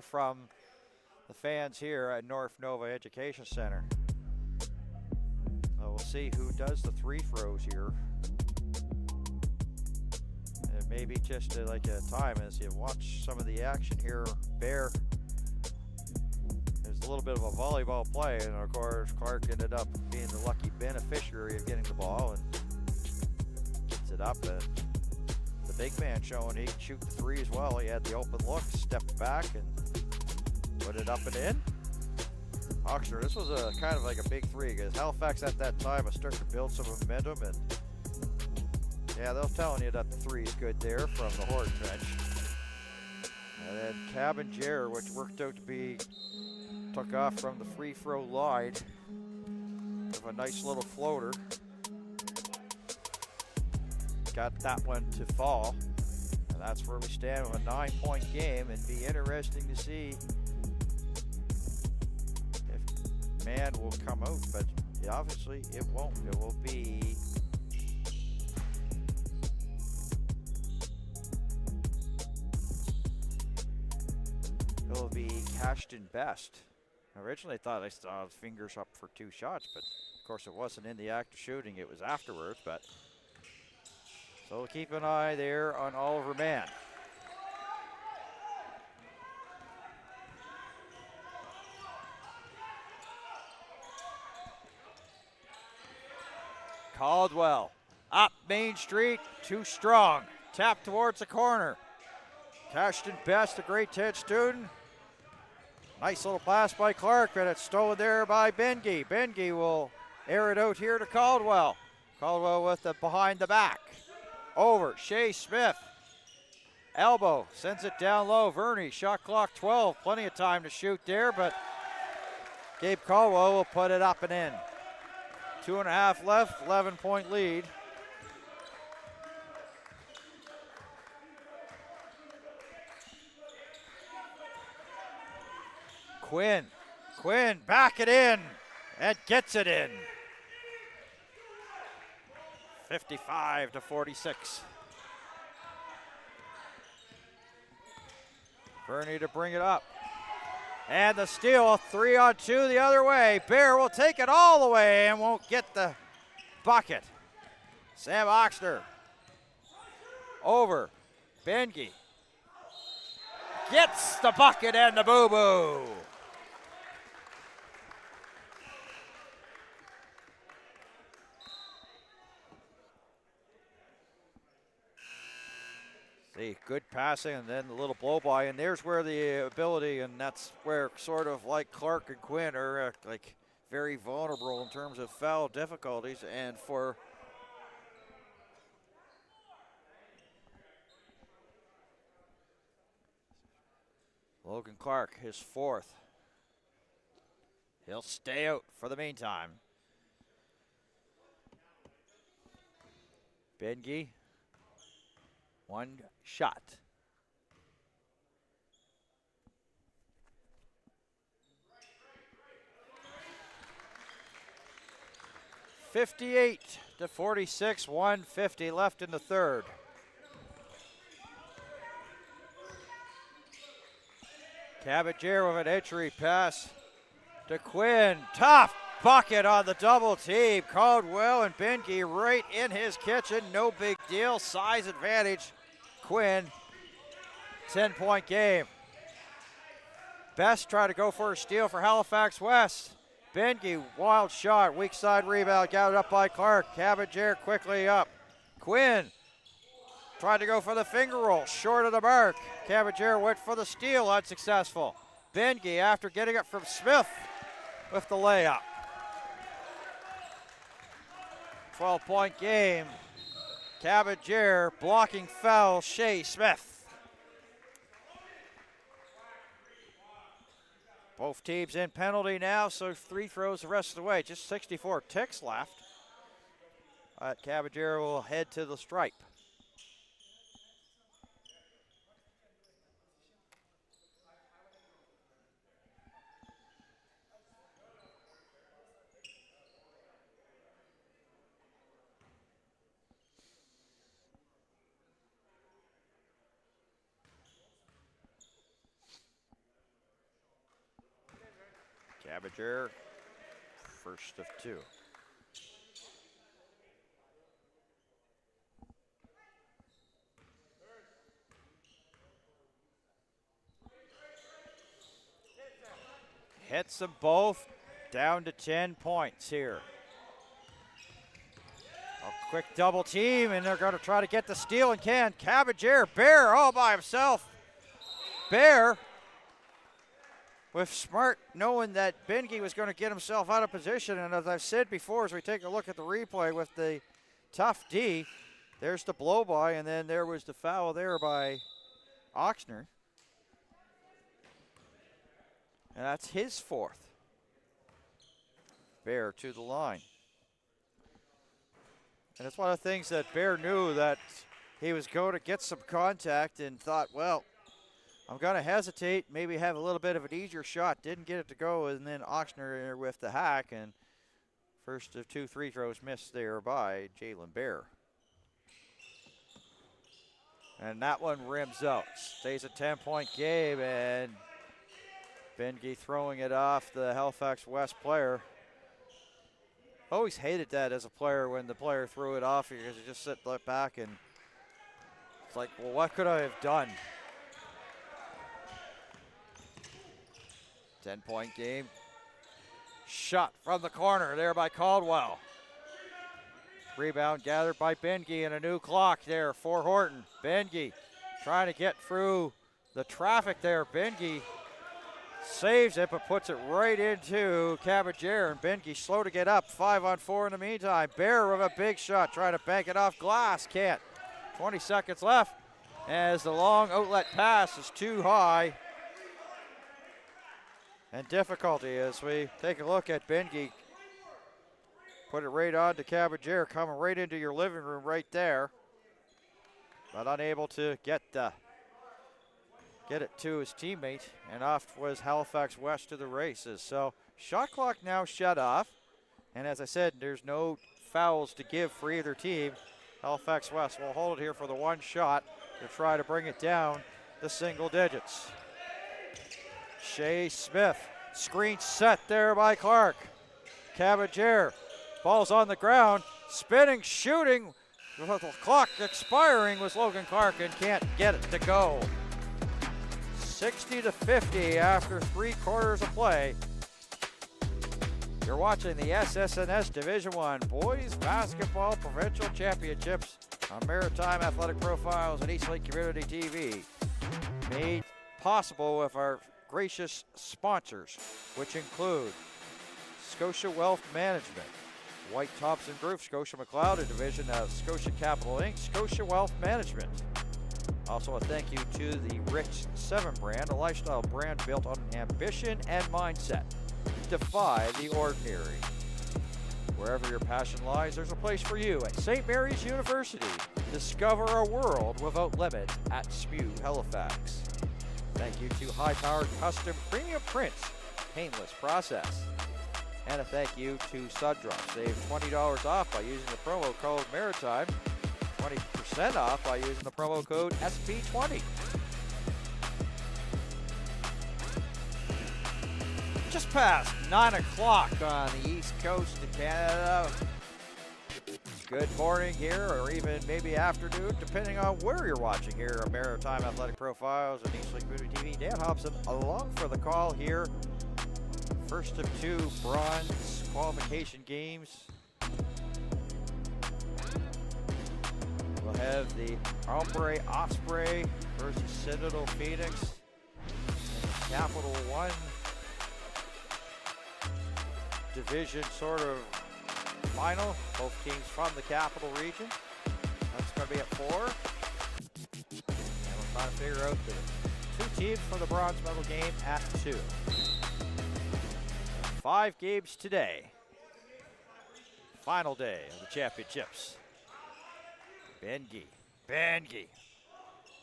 from the fans here at North Nova Education Center. We'll see who does the free throws here. And maybe just like a time as you watch some of the action here. Bear, there's a little bit of a volleyball play, and of course Clark ended up being the lucky beneficiary of getting the ball and gets it up. And the big man showing he can shoot the three as well. He had the open look, stepped back and put it up and in. Oxford, this was a kind of like a big three because Halifax at that time was starting to build some momentum, and yeah, they're telling you that the three is good there from the Horton bench. And then Cabinger, which worked out to be, took off from the free throw line with a nice little floater. Got that one to fall, and that's where we stand with a 9-point game, and be interesting to see Mann will come out, but obviously it won't. It will be Ashton Best. Originally thought I saw his fingers up for 2 shots, but of course it wasn't in the act of shooting, it was afterwards. But so keep an eye there on Oliver Mann. Caldwell, up Main Street, too strong. Tap towards the corner. Ashton Best, a grade 10 student. Nice little pass by Clark, but it's stolen there by Bengi. Bengi will air it out here to Caldwell. Caldwell with the behind the back. Over, Shea Smith. Elbow, sends it down low. Verney, shot clock 12. Plenty of time to shoot there, but Gabe Caldwell will put it up and in. 2.5 left, 11-point lead. Quinn, back it in, and gets it in. 55-46. Verney to bring it up. And the steal, 3-on-2 the other way. Bear will take it all the way and won't get the bucket. Sam Oxner. Over. Bengi. Gets the bucket and the boo-boo. See, good passing and then the little blow by, and there's where the ability, and that's where sort of like Clark and Quinn are like very vulnerable in terms of foul difficulties. And for Logan Clark, his 4th. He'll stay out for the meantime. Bengi. 1 shot. (58-46), 1:50 left in the third. Cabager with an entry pass to Quinn. Tough bucket on the double team. Caldwell and Bengi right in his kitchen. No big deal. Size advantage. Quinn, 10-point game. Best try to go for a steal for Halifax West. Benke, wild shot, weak side rebound, gathered up by Clark. Caballero quickly up. Quinn tried to go for the finger roll, short of the mark. Caballero went for the steal, unsuccessful. Benke, after getting it from Smith, with the layup. 12-point game. Caballero blocking foul, Shea Smith. Both teams in penalty now, so free throws the rest of the way. Just 64 ticks left. Caballero will head to the stripe. Caballero, first of two. Hits them both, down to 10 points here. A quick double team, and they're going to try to get the steal and can. Caballero, Bear all by himself. Bear with Smart knowing that Benke was going to get himself out of position. And as I've said before, as we take a look at the replay with the tough D, there's the blow by, and then there was the foul there by Oxner. And that's his fourth. Bear to the line. And it's one of the things that Bear knew, that he was going to get some contact and thought, well, I'm going to hesitate, maybe have a little bit of an easier shot. Didn't get it to go, and then Oxner with the hack, and first of two free throws missed there by Jalen Bear. And that one rims out. Stays a 10-point game, and Benke throwing it off the Halifax West player. Always hated that as a player when the player threw it off, because you just sit back and it's like, well, what could I have done? 10-point game. Shot from the corner there by Caldwell. Rebound gathered by Benke, and a new clock there for Horton. Benke trying to get through the traffic there. Benke saves it, but puts it right into Caballero, and Benke slow to get up. 5-on-4 in the meantime. Bear with a big shot, trying to bank it off glass. Can't. 20 seconds left as the long outlet pass is too high. And difficulty as we take a look at Benke. Put it right on to Caballero, coming right into your living room right there. But unable to get it to his teammate, and off was Halifax West to the races. So shot clock now shut off, and as I said, there's no fouls to give for either team. Halifax West will hold it here for the one shot to try to bring it down to single digits. Shea Smith, screen set there by Clark. Caballero, ball's on the ground, spinning, shooting, with the clock expiring was Logan Clark, and can't get it to go. 60-50 after 3 quarters of play. You're watching the SSNS Division I Boys Basketball Provincial Championships on Maritime Athletic Profiles and Eastlake Community TV. Made possible with our gracious sponsors, which include Scotia Wealth Management, White Thompson Group, Scotia McLeod, a division of Scotia Capital Inc., Scotia Wealth Management. Also a thank you to the Rich 7 brand, a lifestyle brand built on ambition and mindset. Defy the ordinary. Wherever your passion lies, there's a place for you at St. Mary's University. Discover a world without limits at SMU Halifax. Thank you to high-powered custom premium prints, painless process. And a thank you to Sundrop. Save $20 off by using the promo code Maritime. 20% off by using the promo code SP20. Just past 9 o'clock on the East Coast of Canada. Good morning here, or even maybe afternoon, depending on where you're watching here on Maritime Athletic Profiles and Eastlake Community TV. Dan Hobson along for the call here First of 2 bronze qualification games. We'll have the Ombre Osprey versus Citadel Phoenix in the Capital One division sort of final. Both teams from the Capital region. That's going to be at 4. And we're trying to figure out the 2 teams for the bronze medal game at 2. 5 games today. Final day of the championships. Bengi.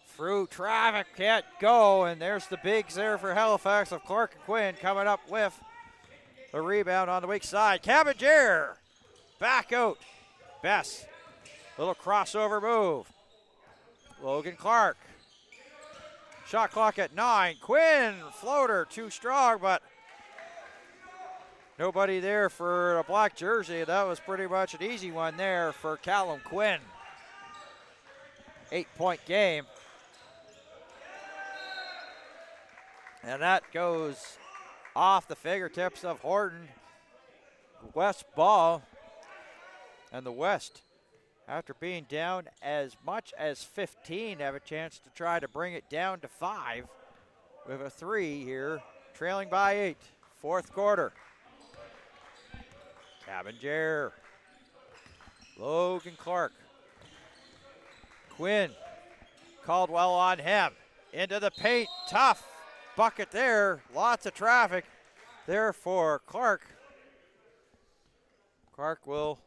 Through traffic, can't go, and there's the bigs there for Halifax of Clark and Quinn coming up with the rebound on the weak side. Cabanger back out. Bess, little crossover move. Logan Clark. Shot clock at 9. Quinn, floater, too strong, but nobody there for a black jersey. That was pretty much an easy one there for Callum Quinn. 8-point game. And that goes off the fingertips of Horton. West ball. And the West, after being down as much as 15, have a chance to try to bring it down to 5 with a 3 here, trailing by 8. 4th quarter. Cabanger. Logan Clark. Quinn. Caldwell on him. Into the paint. Tough bucket there. Lots of traffic there for Clark. Clark will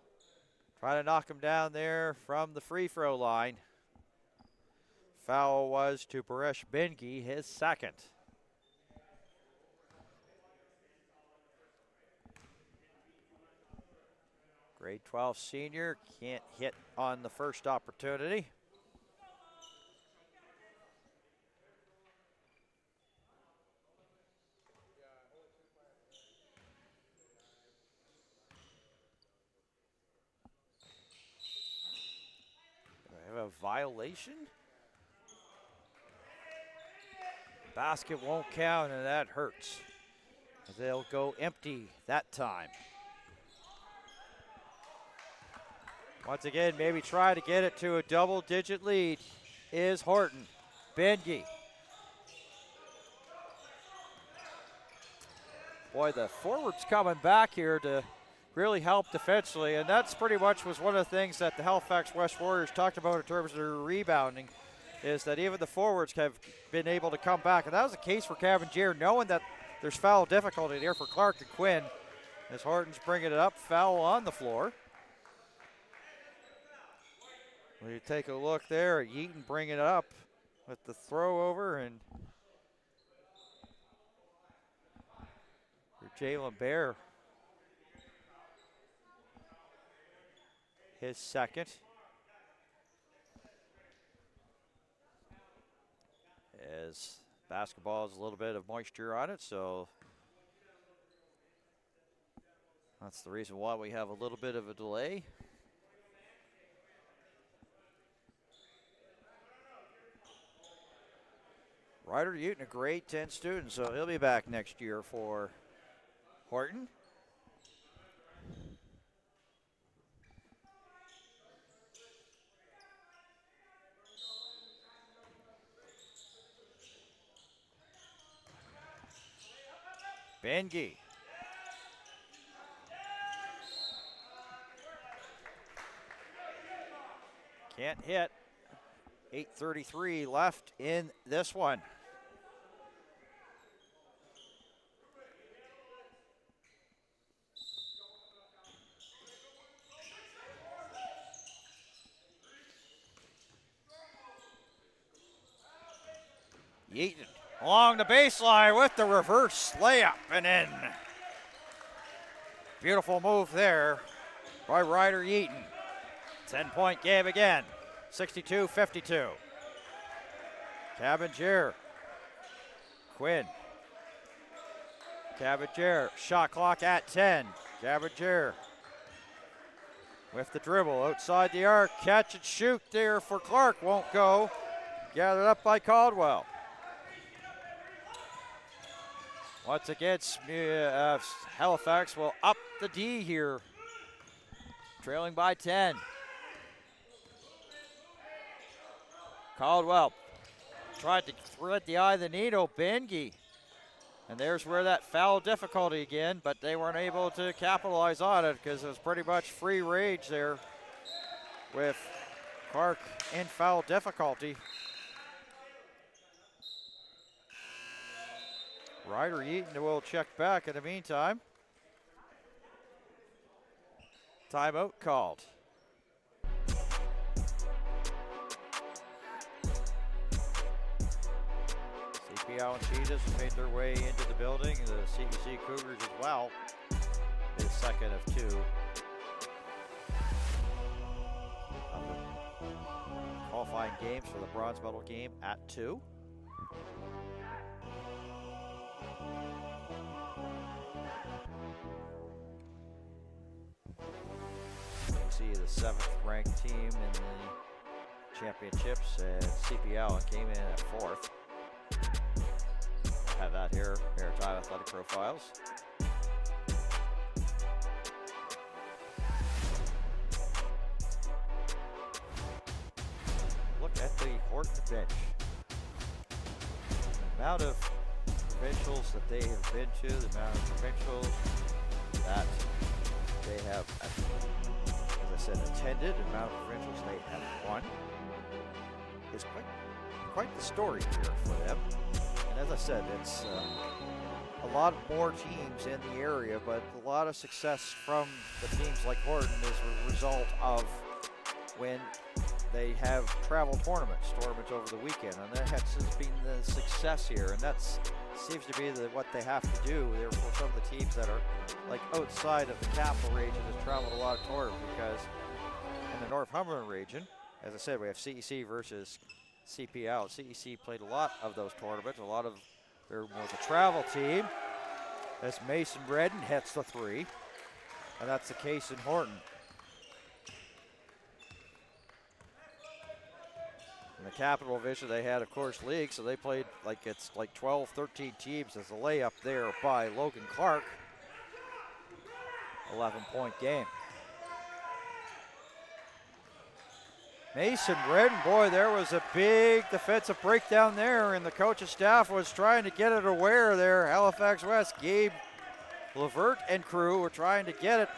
try to knock him down there from the free throw line. Foul was to Paresh Bengi, his 2nd. Grade 12 senior, can't hit on the first opportunity. We have a violation. Basket won't count, and that hurts. They'll go empty that time. Once again, maybe try to get it to a double-digit lead is Horton. Bengi. Boy, the forwards coming back here to really help defensively, and that's pretty much was one of the things that the Halifax West Warriors talked about in terms of their rebounding, is that even the forwards have been able to come back. And that was the case for Cabanger, knowing that there's foul difficulty there for Clark and Quinn as Horton's bringing it up. Foul on the floor. When you take a look there, Yeaton bringing it up with the throw over, and for Jalen Bear, his 2nd. As basketball has a little bit of moisture on it, so that's the reason why we have a little bit of a delay. Ryder Yeaton, a grade 10 student, so he'll be back next year for Horton. Bengi. Can't hit. 8:33 left in this one. Yeaton along the baseline with the reverse layup and in. Beautiful move there by Ryder Yeaton. 10-point game again, 62-52. Cabanger. Quinn. Cabanger, shot clock at 10. Cabanger with the dribble outside the arc. Catch and shoot there for Clark, won't go. Gathered up by Caldwell. Once again, Halifax will up the D here, trailing by 10. Caldwell tried to thread the eye of the needle. Bengi. And there's where that foul difficulty again, but they weren't able to capitalize on it because it was pretty much free range there with Clark in foul difficulty. Ryder Eaton will check back in the meantime. Timeout called. CPL and Cheetahs made their way into the building. The CEC Cougars as well. Is second of two. Qualifying games for the bronze medal game at 2. You can see the 7th ranked team in the championships, and CPL came in at 4th. Have that here, Maritime Athletic Profiles. Look at the Horton bench. The amount of provincials that they have been to, the amount of provincials that they have, as I said, attended, the amount of provincials they have won is quite the story here for them. And as I said, it's a lot more teams in the area, but a lot of success from the teams like Horton is a result of when they have travel tournaments over the weekend, and that has been the success here, and that seems to be what they have to do there for some of the teams that are like outside of the capital region has traveled a lot of tournaments, because in the Northumberland region, as I said, we have CEC versus CPL. CEC played a lot of those tournaments. They're more the travel team. As Mason Redden hits the 3, and that's the case in Horton. In the Capital Division, they had, of course, league, so they played like 12, 13 teams as a layup there by Logan Clark. 11-point game. Mason Redden, boy, there was a big defensive breakdown there, and the coach's staff was trying to get it aware there. Halifax West, Gabe Levert and crew were trying to get it,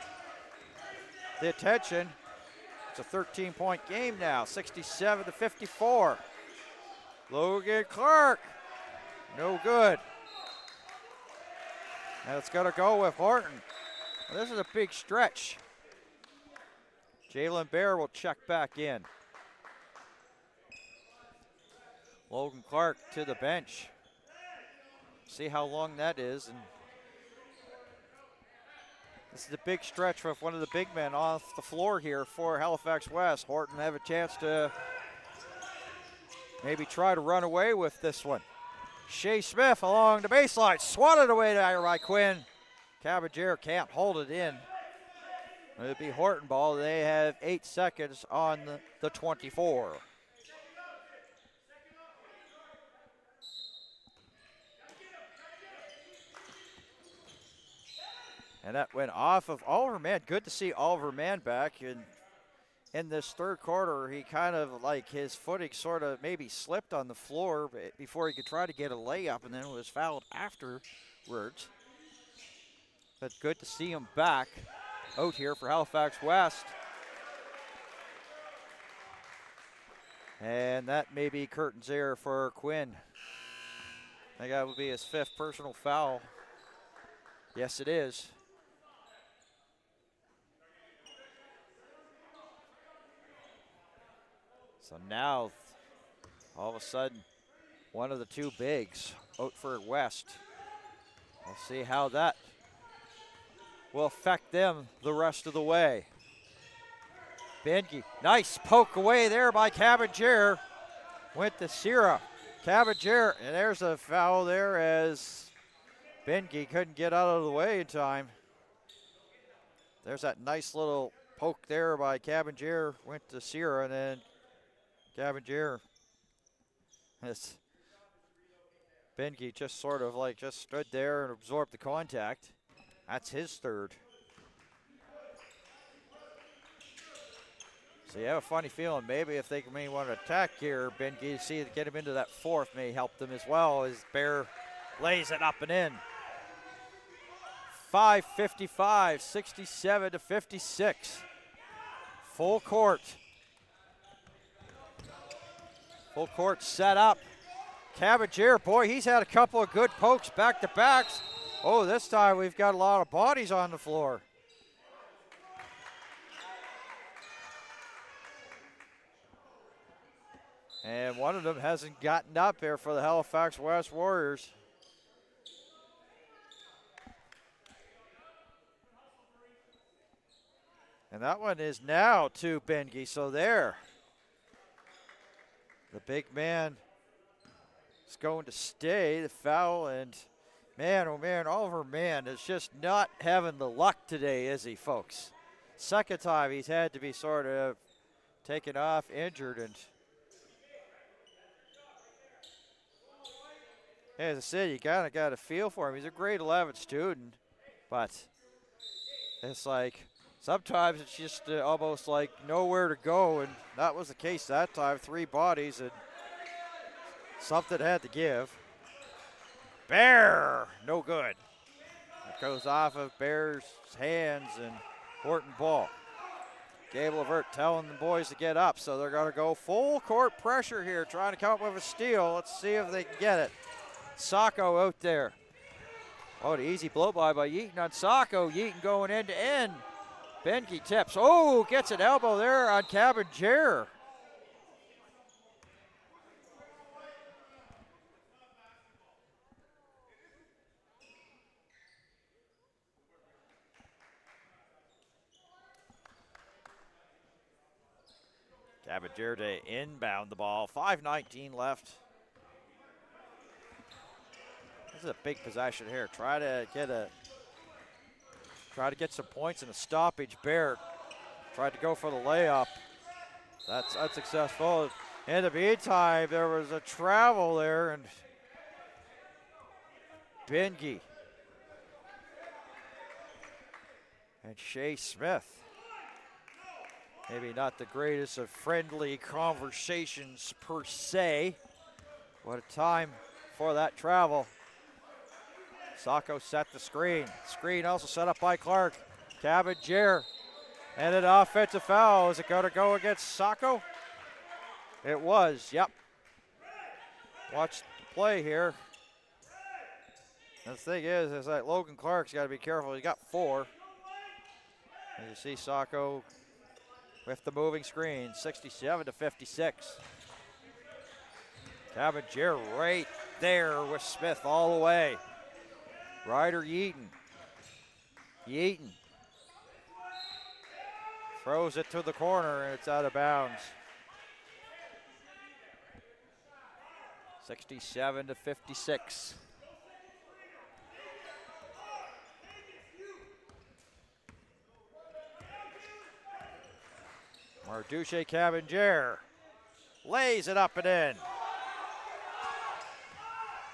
the attention. It's a 13-point game now, 67-54. Logan Clark, no good. And it's gonna go with Horton. Well, this is a big stretch. Jalen Bear will check back in. Logan Clark to the bench. See how long that is. And this is a big stretch with one of the big men off the floor here for Halifax West. Horton have a chance to maybe try to run away with this one. Shea Smith along the baseline, swatted away there by Quinn. Caballero can't hold it in. It'll be Horton ball. They have 8 seconds on the 24. And that went off of Oliver Mann. Good to see Oliver Mann back in this third quarter. He kind of his footing sort of maybe slipped on the floor before he could try to get a layup, and then was fouled afterwards. But good to see him back out here for Halifax West. And that may be curtains there for Quinn. I think that would be his 5th personal foul. Yes, it is. So now, all of a sudden, one of the two bigs out for West. We'll see how that will affect them the rest of the way. Benke, nice poke away there by Caballero. Went to Sierra. Caballero, and there's a foul there as Benke couldn't get out of the way in time. There's that nice little poke there by Caballero. Went to Sierra, and then Caballero. Benke just sort of like just stood there and absorbed the contact. That's his third. So you have a funny feeling maybe if they may want to attack here, Benke, see get him into that fourth may help them as well as Bear lays it up and in. 5:55, 67 to 56. Full court. Full court set up. Caballero, boy, he's had a couple of good pokes back to backs. Oh, this time we've got a lot of bodies on the floor. And one of them hasn't gotten up here for the Halifax West Warriors. And that one is now to Benke, so there. The big man is going to stay, the foul, and man, oh man, Oliver Mann is just not having the luck today, is he, folks? Second time he's had to be sort of taken off, injured, and as I said, you kind of got a feel for him. He's a grade 11 student, but it's like sometimes it's just almost like nowhere to go, and that was the case that time. 3 bodies, and something had to give. Bear, no good. It goes off of Bear's hands, and Horton ball. Gable Levert telling the boys to get up, so they're going to go full court pressure here, trying to come up with a steal. Let's see if they can get it. Sacco out there. Oh, the easy blow by Yeaton on Sacco. Yeaton going end to end. Benke tips. Oh, gets an elbow there on Caballero. Caballero to inbound the ball. 5:19 left. This is a big possession here. Try to get some points in a stoppage. Bear tried to go for the layup. That's unsuccessful. In the meantime, there was a travel there, and Benke and Shea Smith. Maybe not the greatest of friendly conversations per se. What a time for that travel. Sacco set the screen. Screen also set up by Clark. Caballero and an offensive foul. Is it going to go against Sacco? It was, yep. Watch the play here. And the thing is that Logan Clark's got to be careful. He got 4. And you see Sacco with the moving screen, 67 to 56. Caballero right there with Smith all the way. Ryder Yeaton. Yeaton throws it to the corner, and it's out of bounds. 67 to 56. Marduche Caballero lays it up and in.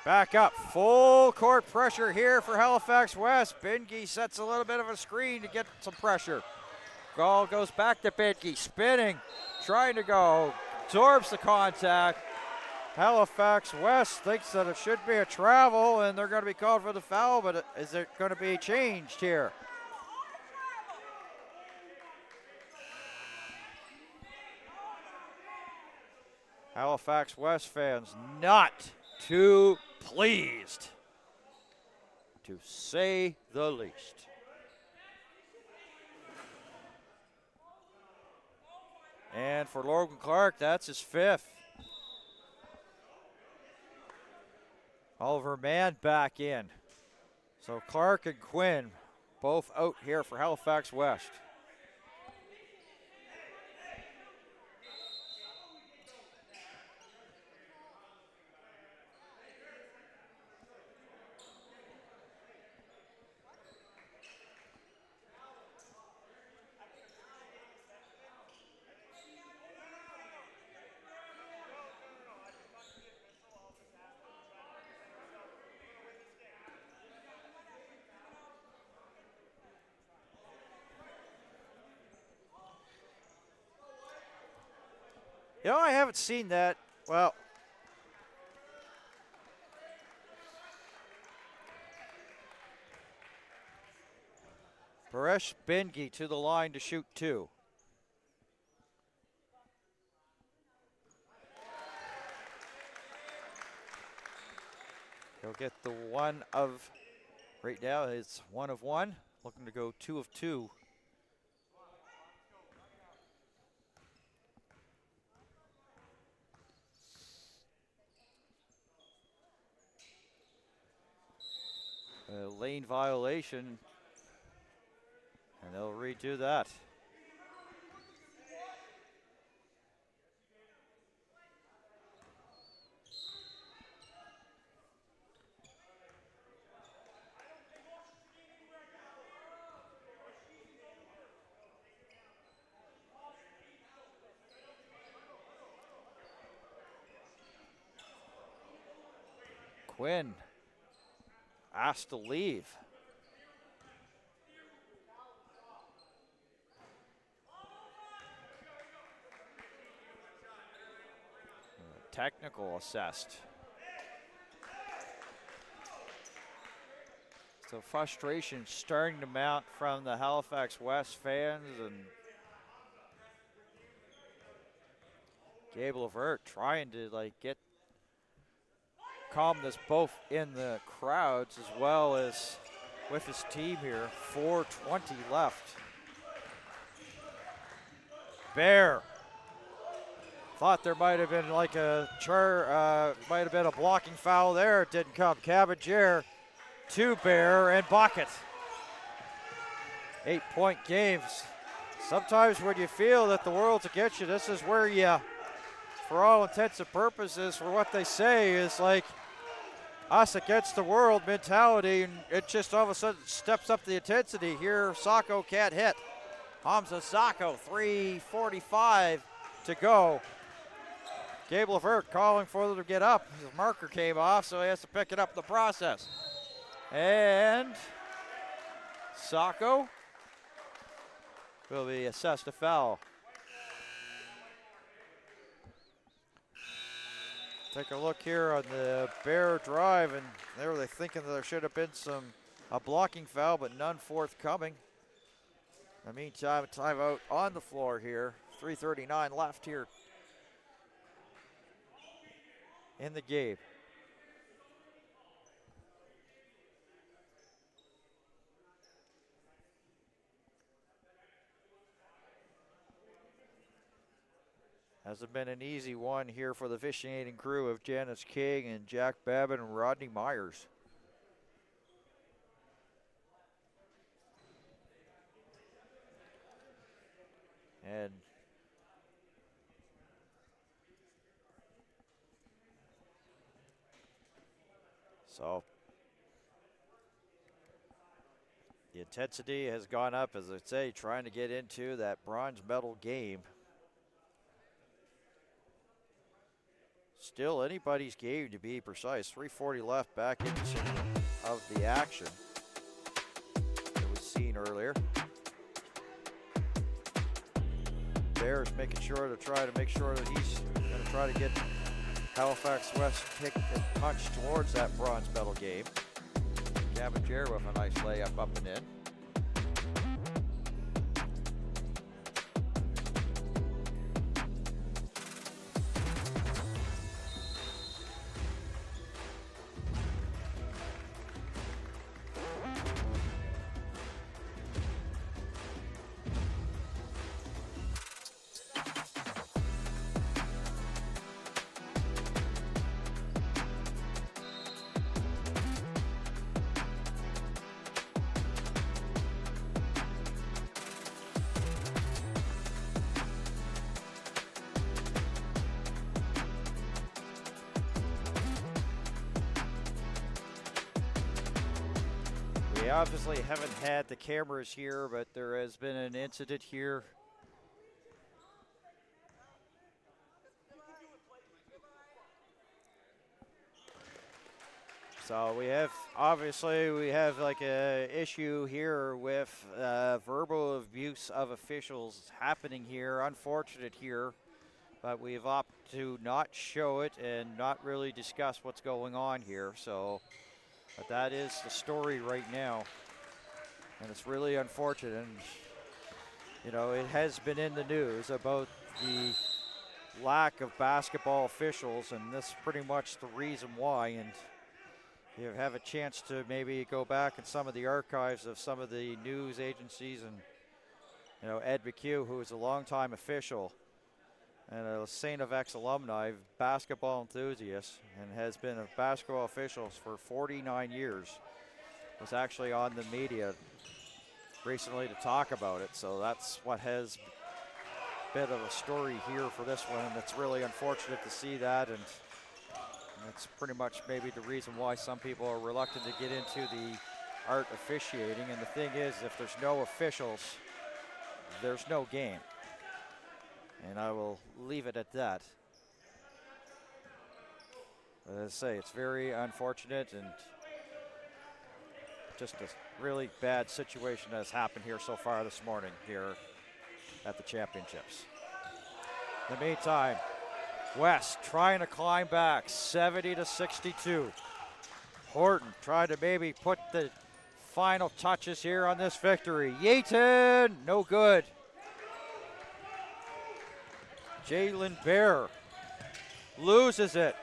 Back up, full court pressure here for Halifax West. Benke sets a little bit of a screen to get some pressure. Ball goes back to Benke, spinning, trying to go, absorbs the contact. Halifax West thinks that it should be a travel, and they're going to be called for the foul, but is it going to be changed here? Halifax West fans not too pleased, to say the least. And for Logan Clark, that's his 5th. Oliver Mann back in. So Clark and Quinn both out here for Halifax West. You know, I haven't seen that. Well, Paresh Bengi to the line to shoot 2. He'll get the one of, right now it's 1 of 1, looking to go 2 of 2. A lane violation, and they'll redo that. Quinn asked to leave. Technical assessed. So frustration starting to mount from the Halifax West fans, and Gabe Levert trying to calm this both in the crowds as well as with his team here. 4:20 left. Bear thought there might have been might have been a blocking foul there. It didn't come. Caballero to Bear and bucket. 8-point games. Sometimes when you feel that the world's against you, this is where you, for all intents and purposes, for what they say is like us against the world mentality, and it just all of a sudden steps up the intensity. Here, Sacco can't hit. Hamza Sacco, 3:45 to go. Gabe Levert calling for them to get up. His marker came off, so he has to pick it up in the process. And Sacco will be assessed a foul. Take a look here on the Bear drive, and they were thinking that there should have been a blocking foul, but none forthcoming. In the meantime, a timeout on the floor here. 3:39 left here in the game. Hasn't been an easy one here for the officiating crew of Janice King and Jack Babbitt and Rodney Myers. And so the intensity has gone up, as I say, trying to get into that bronze medal game. Still anybody's game, to be precise. 3:40 left back into of the action that was seen earlier. Bears making sure to make sure that he's going to try to get Halifax West kick and punch towards that bronze medal game. Caballero with a nice layup up and in. We obviously haven't had the cameras here, but there has been an incident here. So we have like a issue here with verbal abuse of officials happening here. Unfortunate here but we've opted to not show it and not really discuss what's going on here. So, but that is the story right now, and it's really unfortunate. And, you know, it has been in the news about the lack of basketball officials, and this is pretty much the reason why. And you have a chance to maybe go back in some of the archives of some of the news agencies, and, you know, Ed McHugh, who is a longtime official and a St. FX alumni, basketball enthusiast, and has been a basketball official for 49 years, was actually on the media recently to talk about it. So that's what has been of a story here for this one, and it's really unfortunate to see that, and it's pretty much maybe the reason why some people are reluctant to get into the art officiating. And the thing is, if there's no officials, there's no game. And I will leave it at that. But as I say, it's very unfortunate and just a really bad situation that has happened here so far this morning here at the championships. In the meantime, West trying to climb back, 70-62. Horton trying to maybe put the final touches here on this victory. Yeaton, no good. Jalen Bear loses it.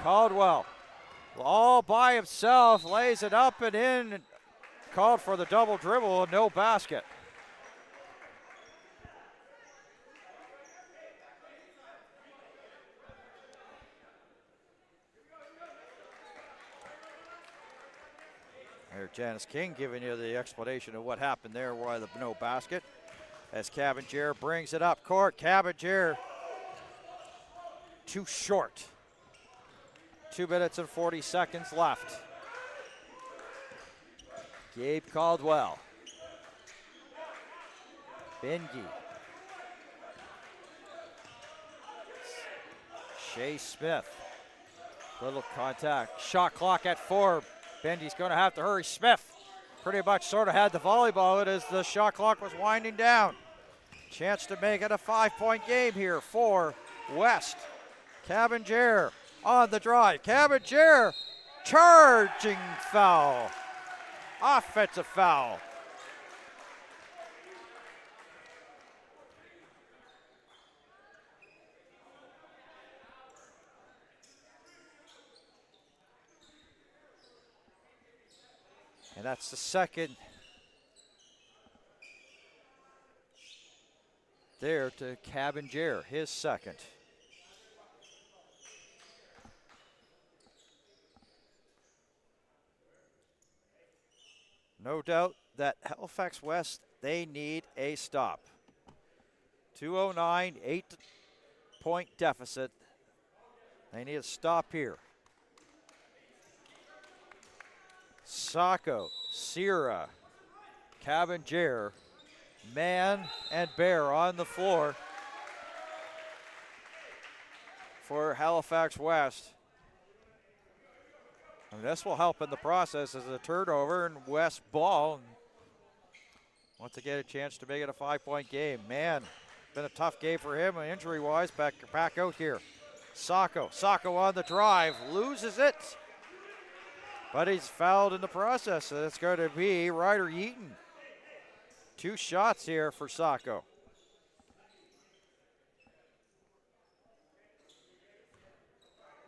Caldwell, all by himself, lays it up and in. Called for the double dribble, no basket. There, Janice King giving you the explanation of what happened there, why the no basket. As Cabanger brings it up court. Cabanger too short. 2 minutes and 40 seconds left. Gabe Caldwell. Bengi. Shea Smith. Little contact. Shot clock at 4. Benji's going to have to hurry. Smith pretty much sort of had the volleyball it as the shot clock was winding down. Chance to make it a 5-point game here for West. Cabanger on the drive. Cabanger charging foul. Offensive foul. And that's the second there to Cabanger, his second. No doubt that Halifax West, they need a stop. 2:09, 8-point deficit. They need a stop here. Sacco, Sierra, Cabanger, Mann, and Bear on the floor for Halifax West. And this will help in the process as a turnover and West ball. Once again, a chance to make it a 5-point game. Man, been a tough game for him injury-wise. Back out here. Sacco on the drive, loses it. But he's fouled in the process, so it's going to be Ryder Yeaton. 2 shots here for Sacco.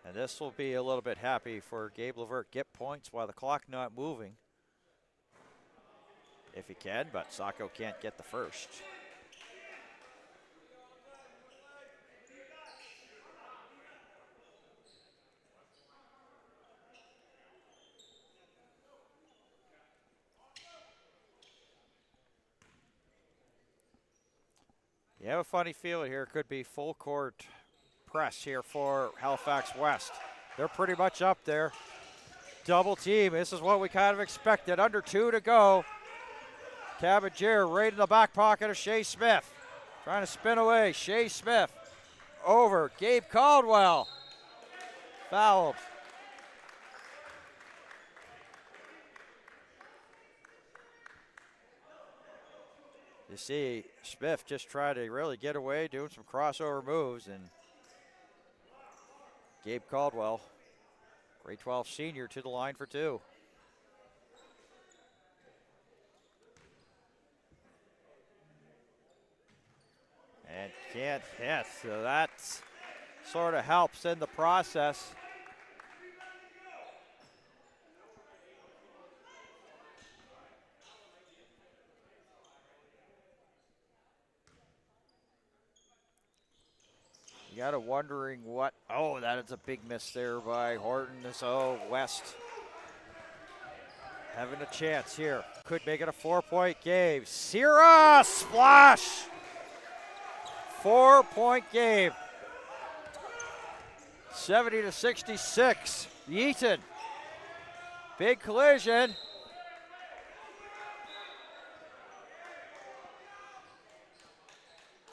And this will be a little bit happy for Gabe Levert. Get points while the clock not moving. If he can, but Sacco can't get the first. You have a funny feeling here. It could be full court press here for Halifax West. They're pretty much up there. Double team. This is what we kind of expected. Under 2 to go. Cabanger right in the back pocket of Shea Smith. Trying to spin away. Shea Smith over. Gabe Caldwell. Fouled. You see Smith just try to really get away, doing some crossover moves, and Gabe Caldwell, grade 12 senior, to the line for two. And can't hit, so that sort of helps in the process. You got to wondering what, oh, that is a big miss there by Horton. So West having a chance here. Could make it a 4-point game. Sierra splash! 4-point game. 70-66. Yeaton. Big collision.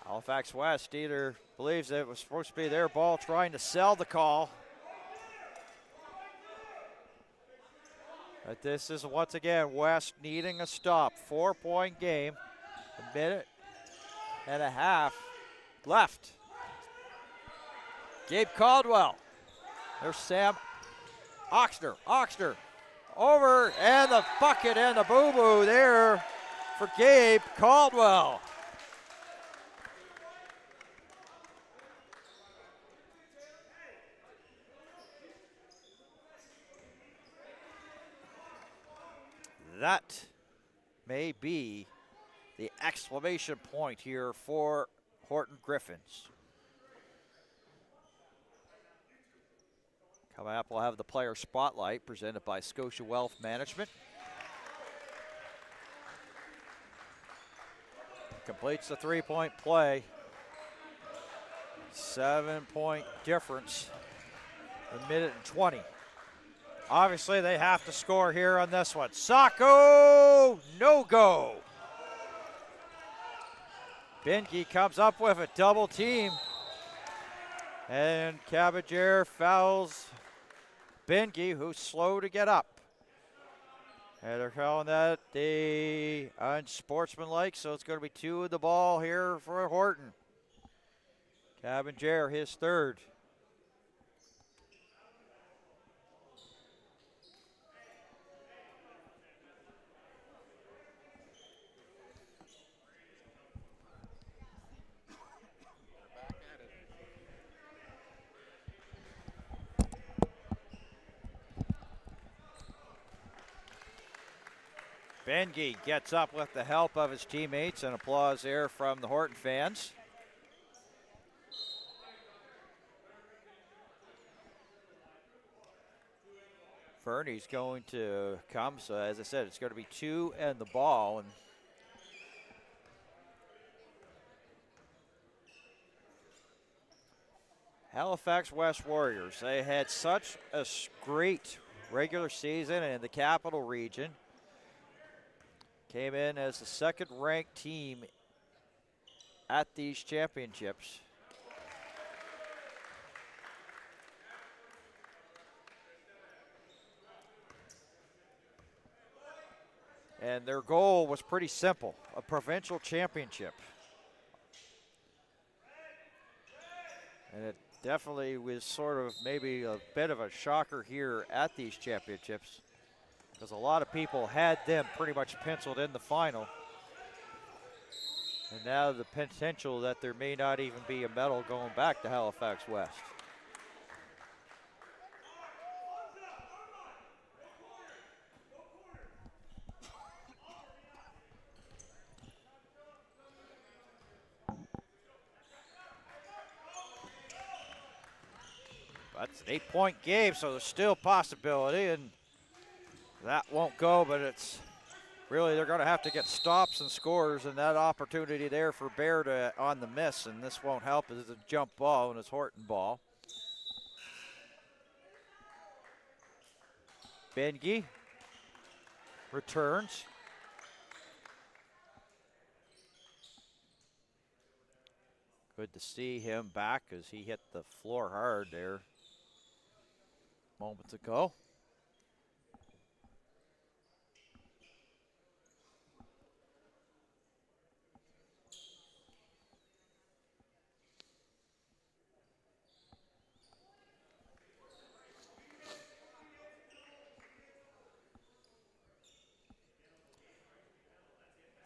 Halifax West either believes that it was supposed to be their ball, trying to sell the call. But this is once again West needing a stop. 4-point game. A minute and a half left. Gabe Caldwell. There's Sam Oxner. Oxner over, and the bucket and the boo-boo there for Gabe Caldwell. That may be the exclamation point here for Horton Griffins. Coming up, we'll have the player spotlight presented by Scotia Wealth Management. Completes the 3-point play. 7-point difference. A minute and 20. Obviously, they have to score here on this one. Sacco, no go. Benke comes up with a double team. And Caballero fouls Benke, who's slow to get up. And they're calling that the unsportsmanlike, so it's going to be 2 of the ball here for Horton. Caballero, his third. Benke gets up with the help of his teammates, and applause there from the Horton fans. Fernie's going to come, so as I said, it's going to be 2 and the ball. And Halifax West Warriors, they had such a great regular season in the Capital Region. Came in as the second-ranked team at these championships. And their goal was pretty simple, a provincial championship. And it definitely was sort of maybe a bit of a shocker here at these championships, because a lot of people had them pretty much penciled in the final. And now the potential that there may not even be a medal going back to Halifax West. But it's an 8-point game, so there's still possibility, and that won't go, but it's really, they're going to have to get stops and scores, and that opportunity there for Bear to on the miss, and this won't help as it's a jump ball and it's Horton ball. Benke returns. Good to see him back as he hit the floor hard there moments ago.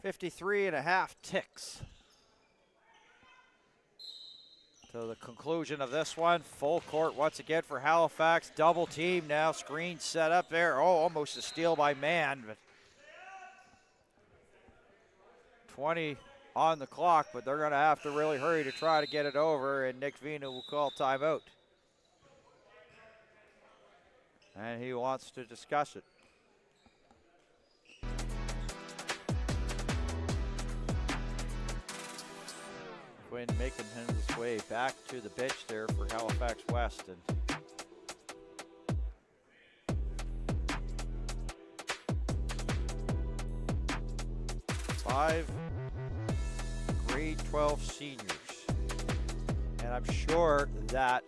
53.5 ticks. To the conclusion of this one, full court once again for Halifax. Double team now, screen set up there. Oh, almost a steal by Mann, but 20 on the clock, but they're going to have to really hurry to try to get it over, and Nick Vina will call timeout. And he wants to discuss it. Quinn making his way back to the bench there for Halifax West. And five grade 12 seniors. And I'm sure that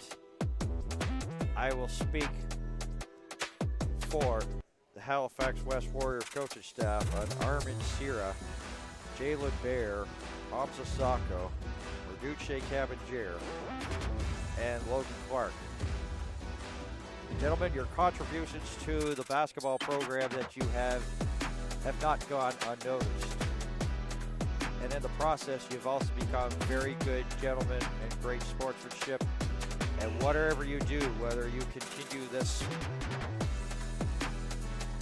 I will speak for the Halifax West Warriors coaching staff on Armin Sierra, Jalen Bear, Hamza Sacco, Duce Cabanger, and Logan Clark. Gentlemen, your contributions to the basketball program that you have not gone unnoticed. And in the process, you've also become very good gentlemen and great sportsmanship. And whatever you do, whether you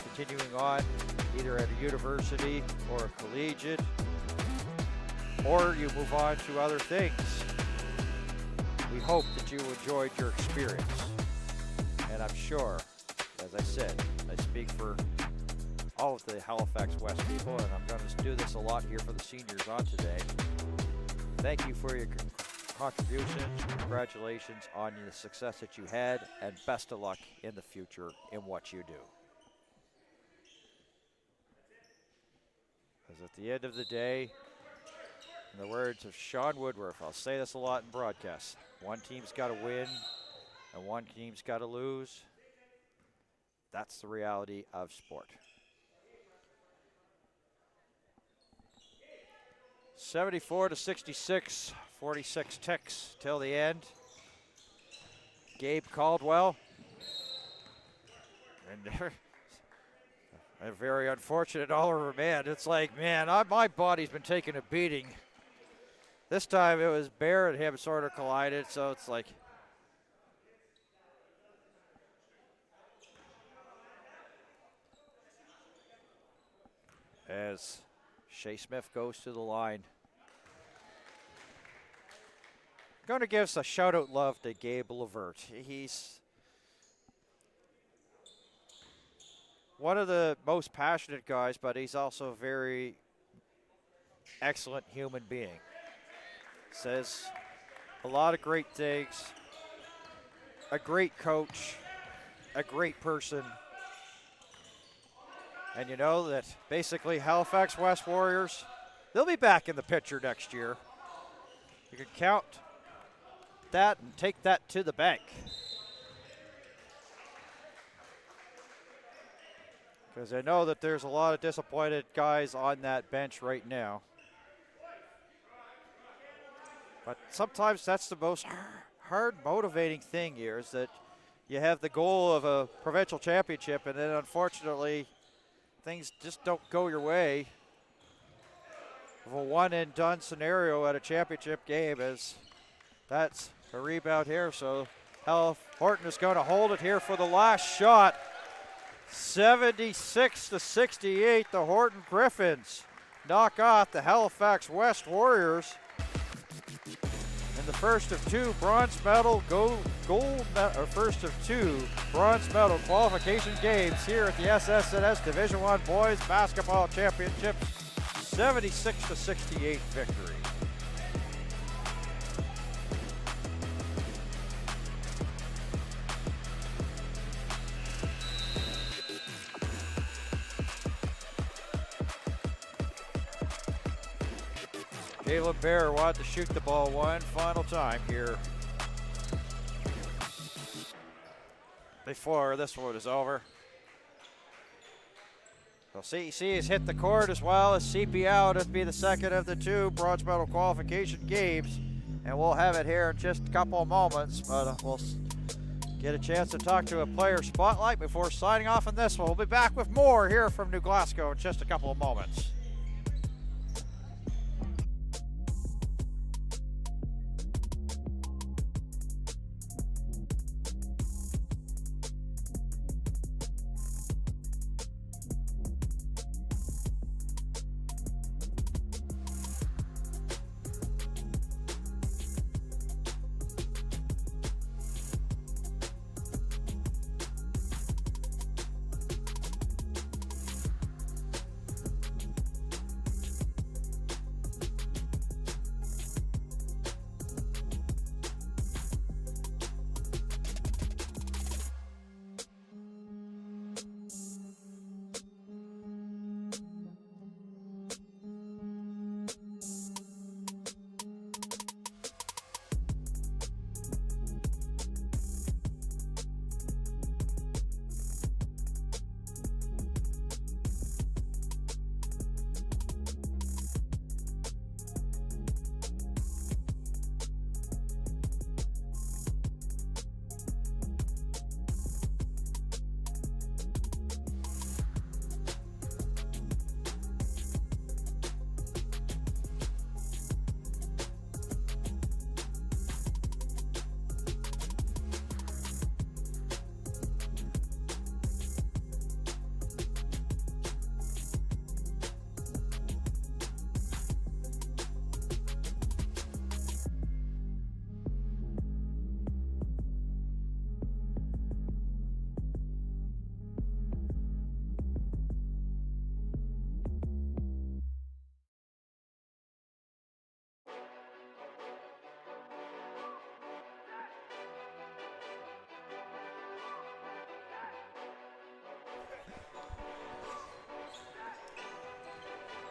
continuing on either at a university or a collegiate, or you move on to other things, we hope that you enjoyed your experience. And I'm sure, as I said, I speak for all of the Halifax West people, and I'm going to do this a lot here for the seniors on today. Thank you for your contributions. Congratulations on the success that you had, and best of luck in the future in what you do. Because at the end of the day, in the words of Sean Woodworth, I'll say this a lot in broadcasts, one team's got to win and one team's got to lose. That's the reality of sport. 74-66, 46 ticks till the end. Gabe Caldwell. And a very unfortunate Oliver man. It's like, man, my body's been taking a beating. This time it was Bear and him sort of collided, so it's like. As Shea Smith goes to the line. Going to give us a shout out love to Gabe Levert. He's one of the most passionate guys, but he's also a very excellent human being. Says a lot of great things, a great coach, a great person. And you know that basically Halifax West Warriors, they'll be back in the picture next year. You can count that and take that to the bank. Because I know that there's a lot of disappointed guys on that bench right now. But sometimes that's the most hard motivating thing here, is that you have the goal of a provincial championship, and then unfortunately things just don't go your way. Of a one and done scenario at a championship game, as that's a rebound here. So Horton is going to hold it here for the last shot. 76-68, the Horton Griffins knock off the Halifax West Warriors. In the first of two bronze medal, first of two bronze medal qualification games here at the SSNS Division I Boys Basketball Championship, 76-68 victory. Caleb Bear wanted to shoot the ball one final time here before this one is over. So CEC has hit the court as well as CPL. It'll be the second of the two bronze medal qualification games, and we'll have it here in just a couple of moments, but we'll get a chance to talk to a player spotlight before signing off on this one. We'll be back with more here from New Glasgow in just a couple of moments.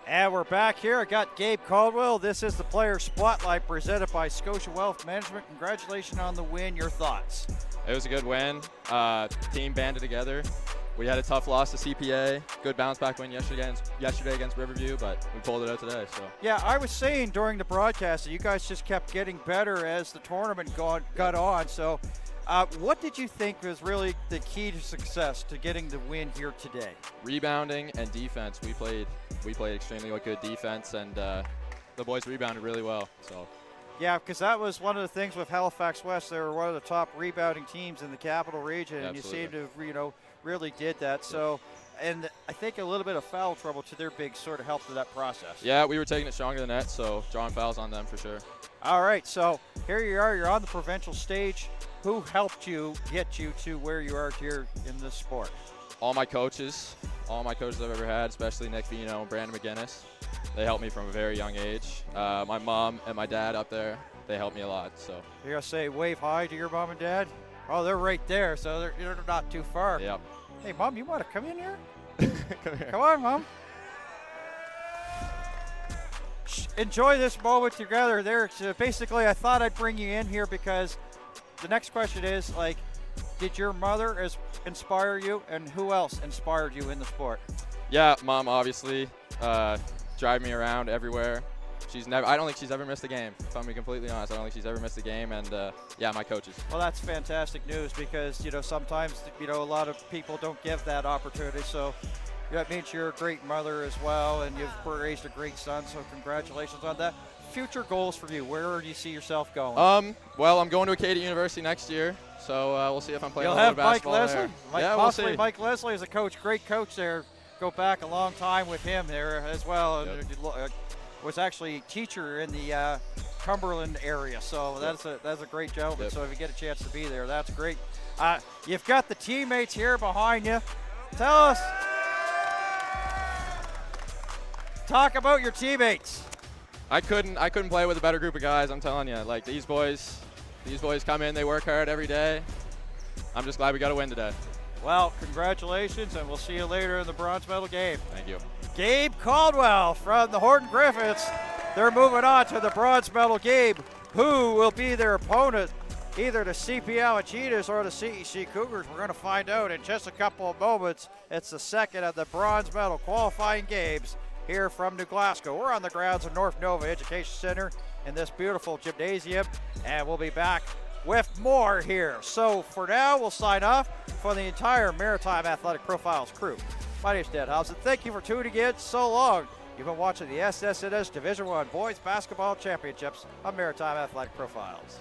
And we're back here. I got Gabe Caldwell. This is the Player Spotlight presented by Scotia Wealth Management. Congratulations on the win. Your thoughts? It was a good win. Team banded together. We had a tough loss to CPA. Good bounce back win yesterday against Riverview, but we pulled it out today. So yeah, I was saying during the broadcast that you guys just kept getting better as the tournament got on. So what did you think was really the key to success to getting the win here today? Rebounding and defense. We played extremely good defense, and the boys rebounded really well. So yeah, because that was one of the things with Halifax West. They were one of the top rebounding teams in the Capital Region, and absolutely. you seem to really did that. So, and I think a little bit of foul trouble to their big sort of helped with that process. Yeah, we were taking it stronger than that, so drawing fouls on them for sure. All right, so here you are. You're on the provincial stage. Who helped you get you to where you are here in this sport? All my coaches I've ever had, especially Nick Vino and Brandon McGinnis. They helped me from a very young age. My mom and my dad up there, they helped me a lot. So you're gonna say wave hi to your mom and dad? Oh, they're right there, so they're not too far. Yep. Hey, Mom, you want to come in here? Come here. Come on, Mom. Enjoy this moment together. There, so basically, I thought I'd bring you in here because the next question is, like, did your mother inspire you, and who else inspired you in the sport? Yeah, Mom, obviously, drive me around everywhere. I don't think she's ever missed a game. If I'm being completely honest, I don't think she's ever missed a game. And yeah, my coaches. Well, that's fantastic news because sometimes a lot of people don't give that opportunity. So that means you're a great mother as well, and you've raised a great son. So congratulations on that. Future goals for you? Where do you see yourself going? Well, I'm going to Acadia University next year, so we'll see if I'm playing You'll a little have Mike basketball Leslie. there. Yeah, we'll see. Mike Leslie is a coach, great coach there. Go back a long time with him there as well. Yep. Was actually a teacher in the Cumberland area, so that's a great gentleman. Yep. So if you get a chance to be there, that's great. You've got the teammates here behind you. Tell us, talk about your teammates. I couldn't play with a better group of guys. I'm telling you, like these boys come in, they work hard every day. I'm just glad we got a win today. Well, congratulations, and we'll see you later in the bronze medal game. Thank you. Gabe Caldwell from the Horton Griffiths. They're moving on to the bronze medal game. Who will be their opponent? Either the CPL Cheetahs or the CEC Cougars. We're going to find out in just a couple of moments. It's the second of the bronze medal qualifying games here from New Glasgow. We're on the grounds of North Nova Education Center in this beautiful gymnasium, and we'll be back with more here. So for now, we'll sign off for the entire Maritime Athletic Profiles crew. My name's Dad Hobson. Thank you for tuning in so long. You've been watching the SSNS Division I Boys Basketball Championships on Maritime Athletic Profiles.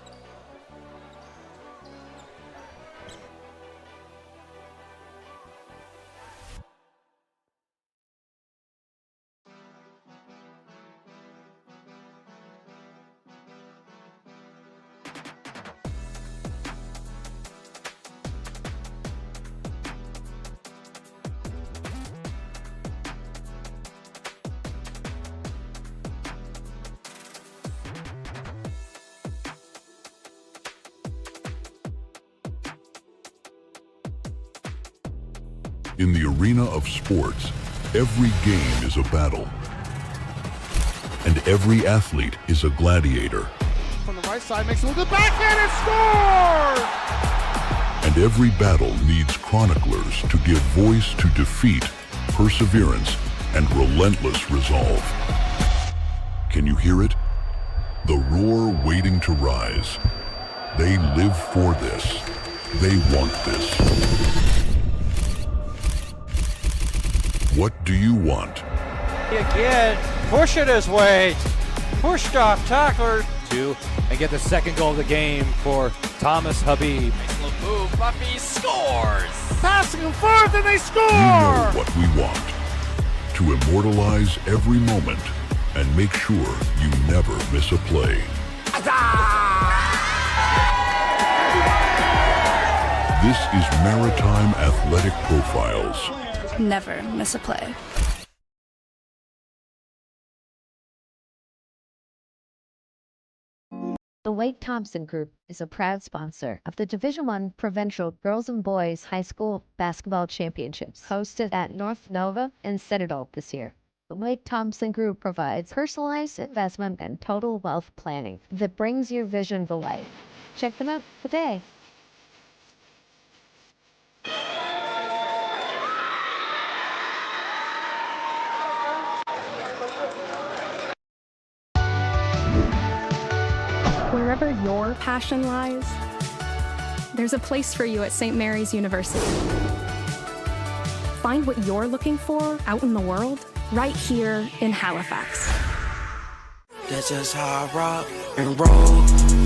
In the arena of sports, every game is a battle, and every athlete is a gladiator. From the right side, makes it with the backhand and scores! And every battle needs chroniclers to give voice to defeat, perseverance, and relentless resolve. Can you hear it? The roar waiting to rise. They live for this. They want this. What do you want? Again, pushing his way. Pushed off tackler. And get the second goal of the game for Thomas Habib. Nice little move. Buffy scores. Passing them forth and they score! You know what we want. To immortalize every moment and make sure you never miss a play. This is Maritime Athletic Profiles. Never miss a play. The Wade Thompson Group is a proud sponsor of the Division I Provincial Girls and Boys High School Basketball Championships hosted at North Nova and Citadel this year. The Wade Thompson Group provides personalized investment and total wealth planning that brings your vision to life. Check them out today. Wherever your passion lies, there's a place for you at St. Mary's University. Find what you're looking for out in the world, right here in Halifax. That's just how I rock and roll.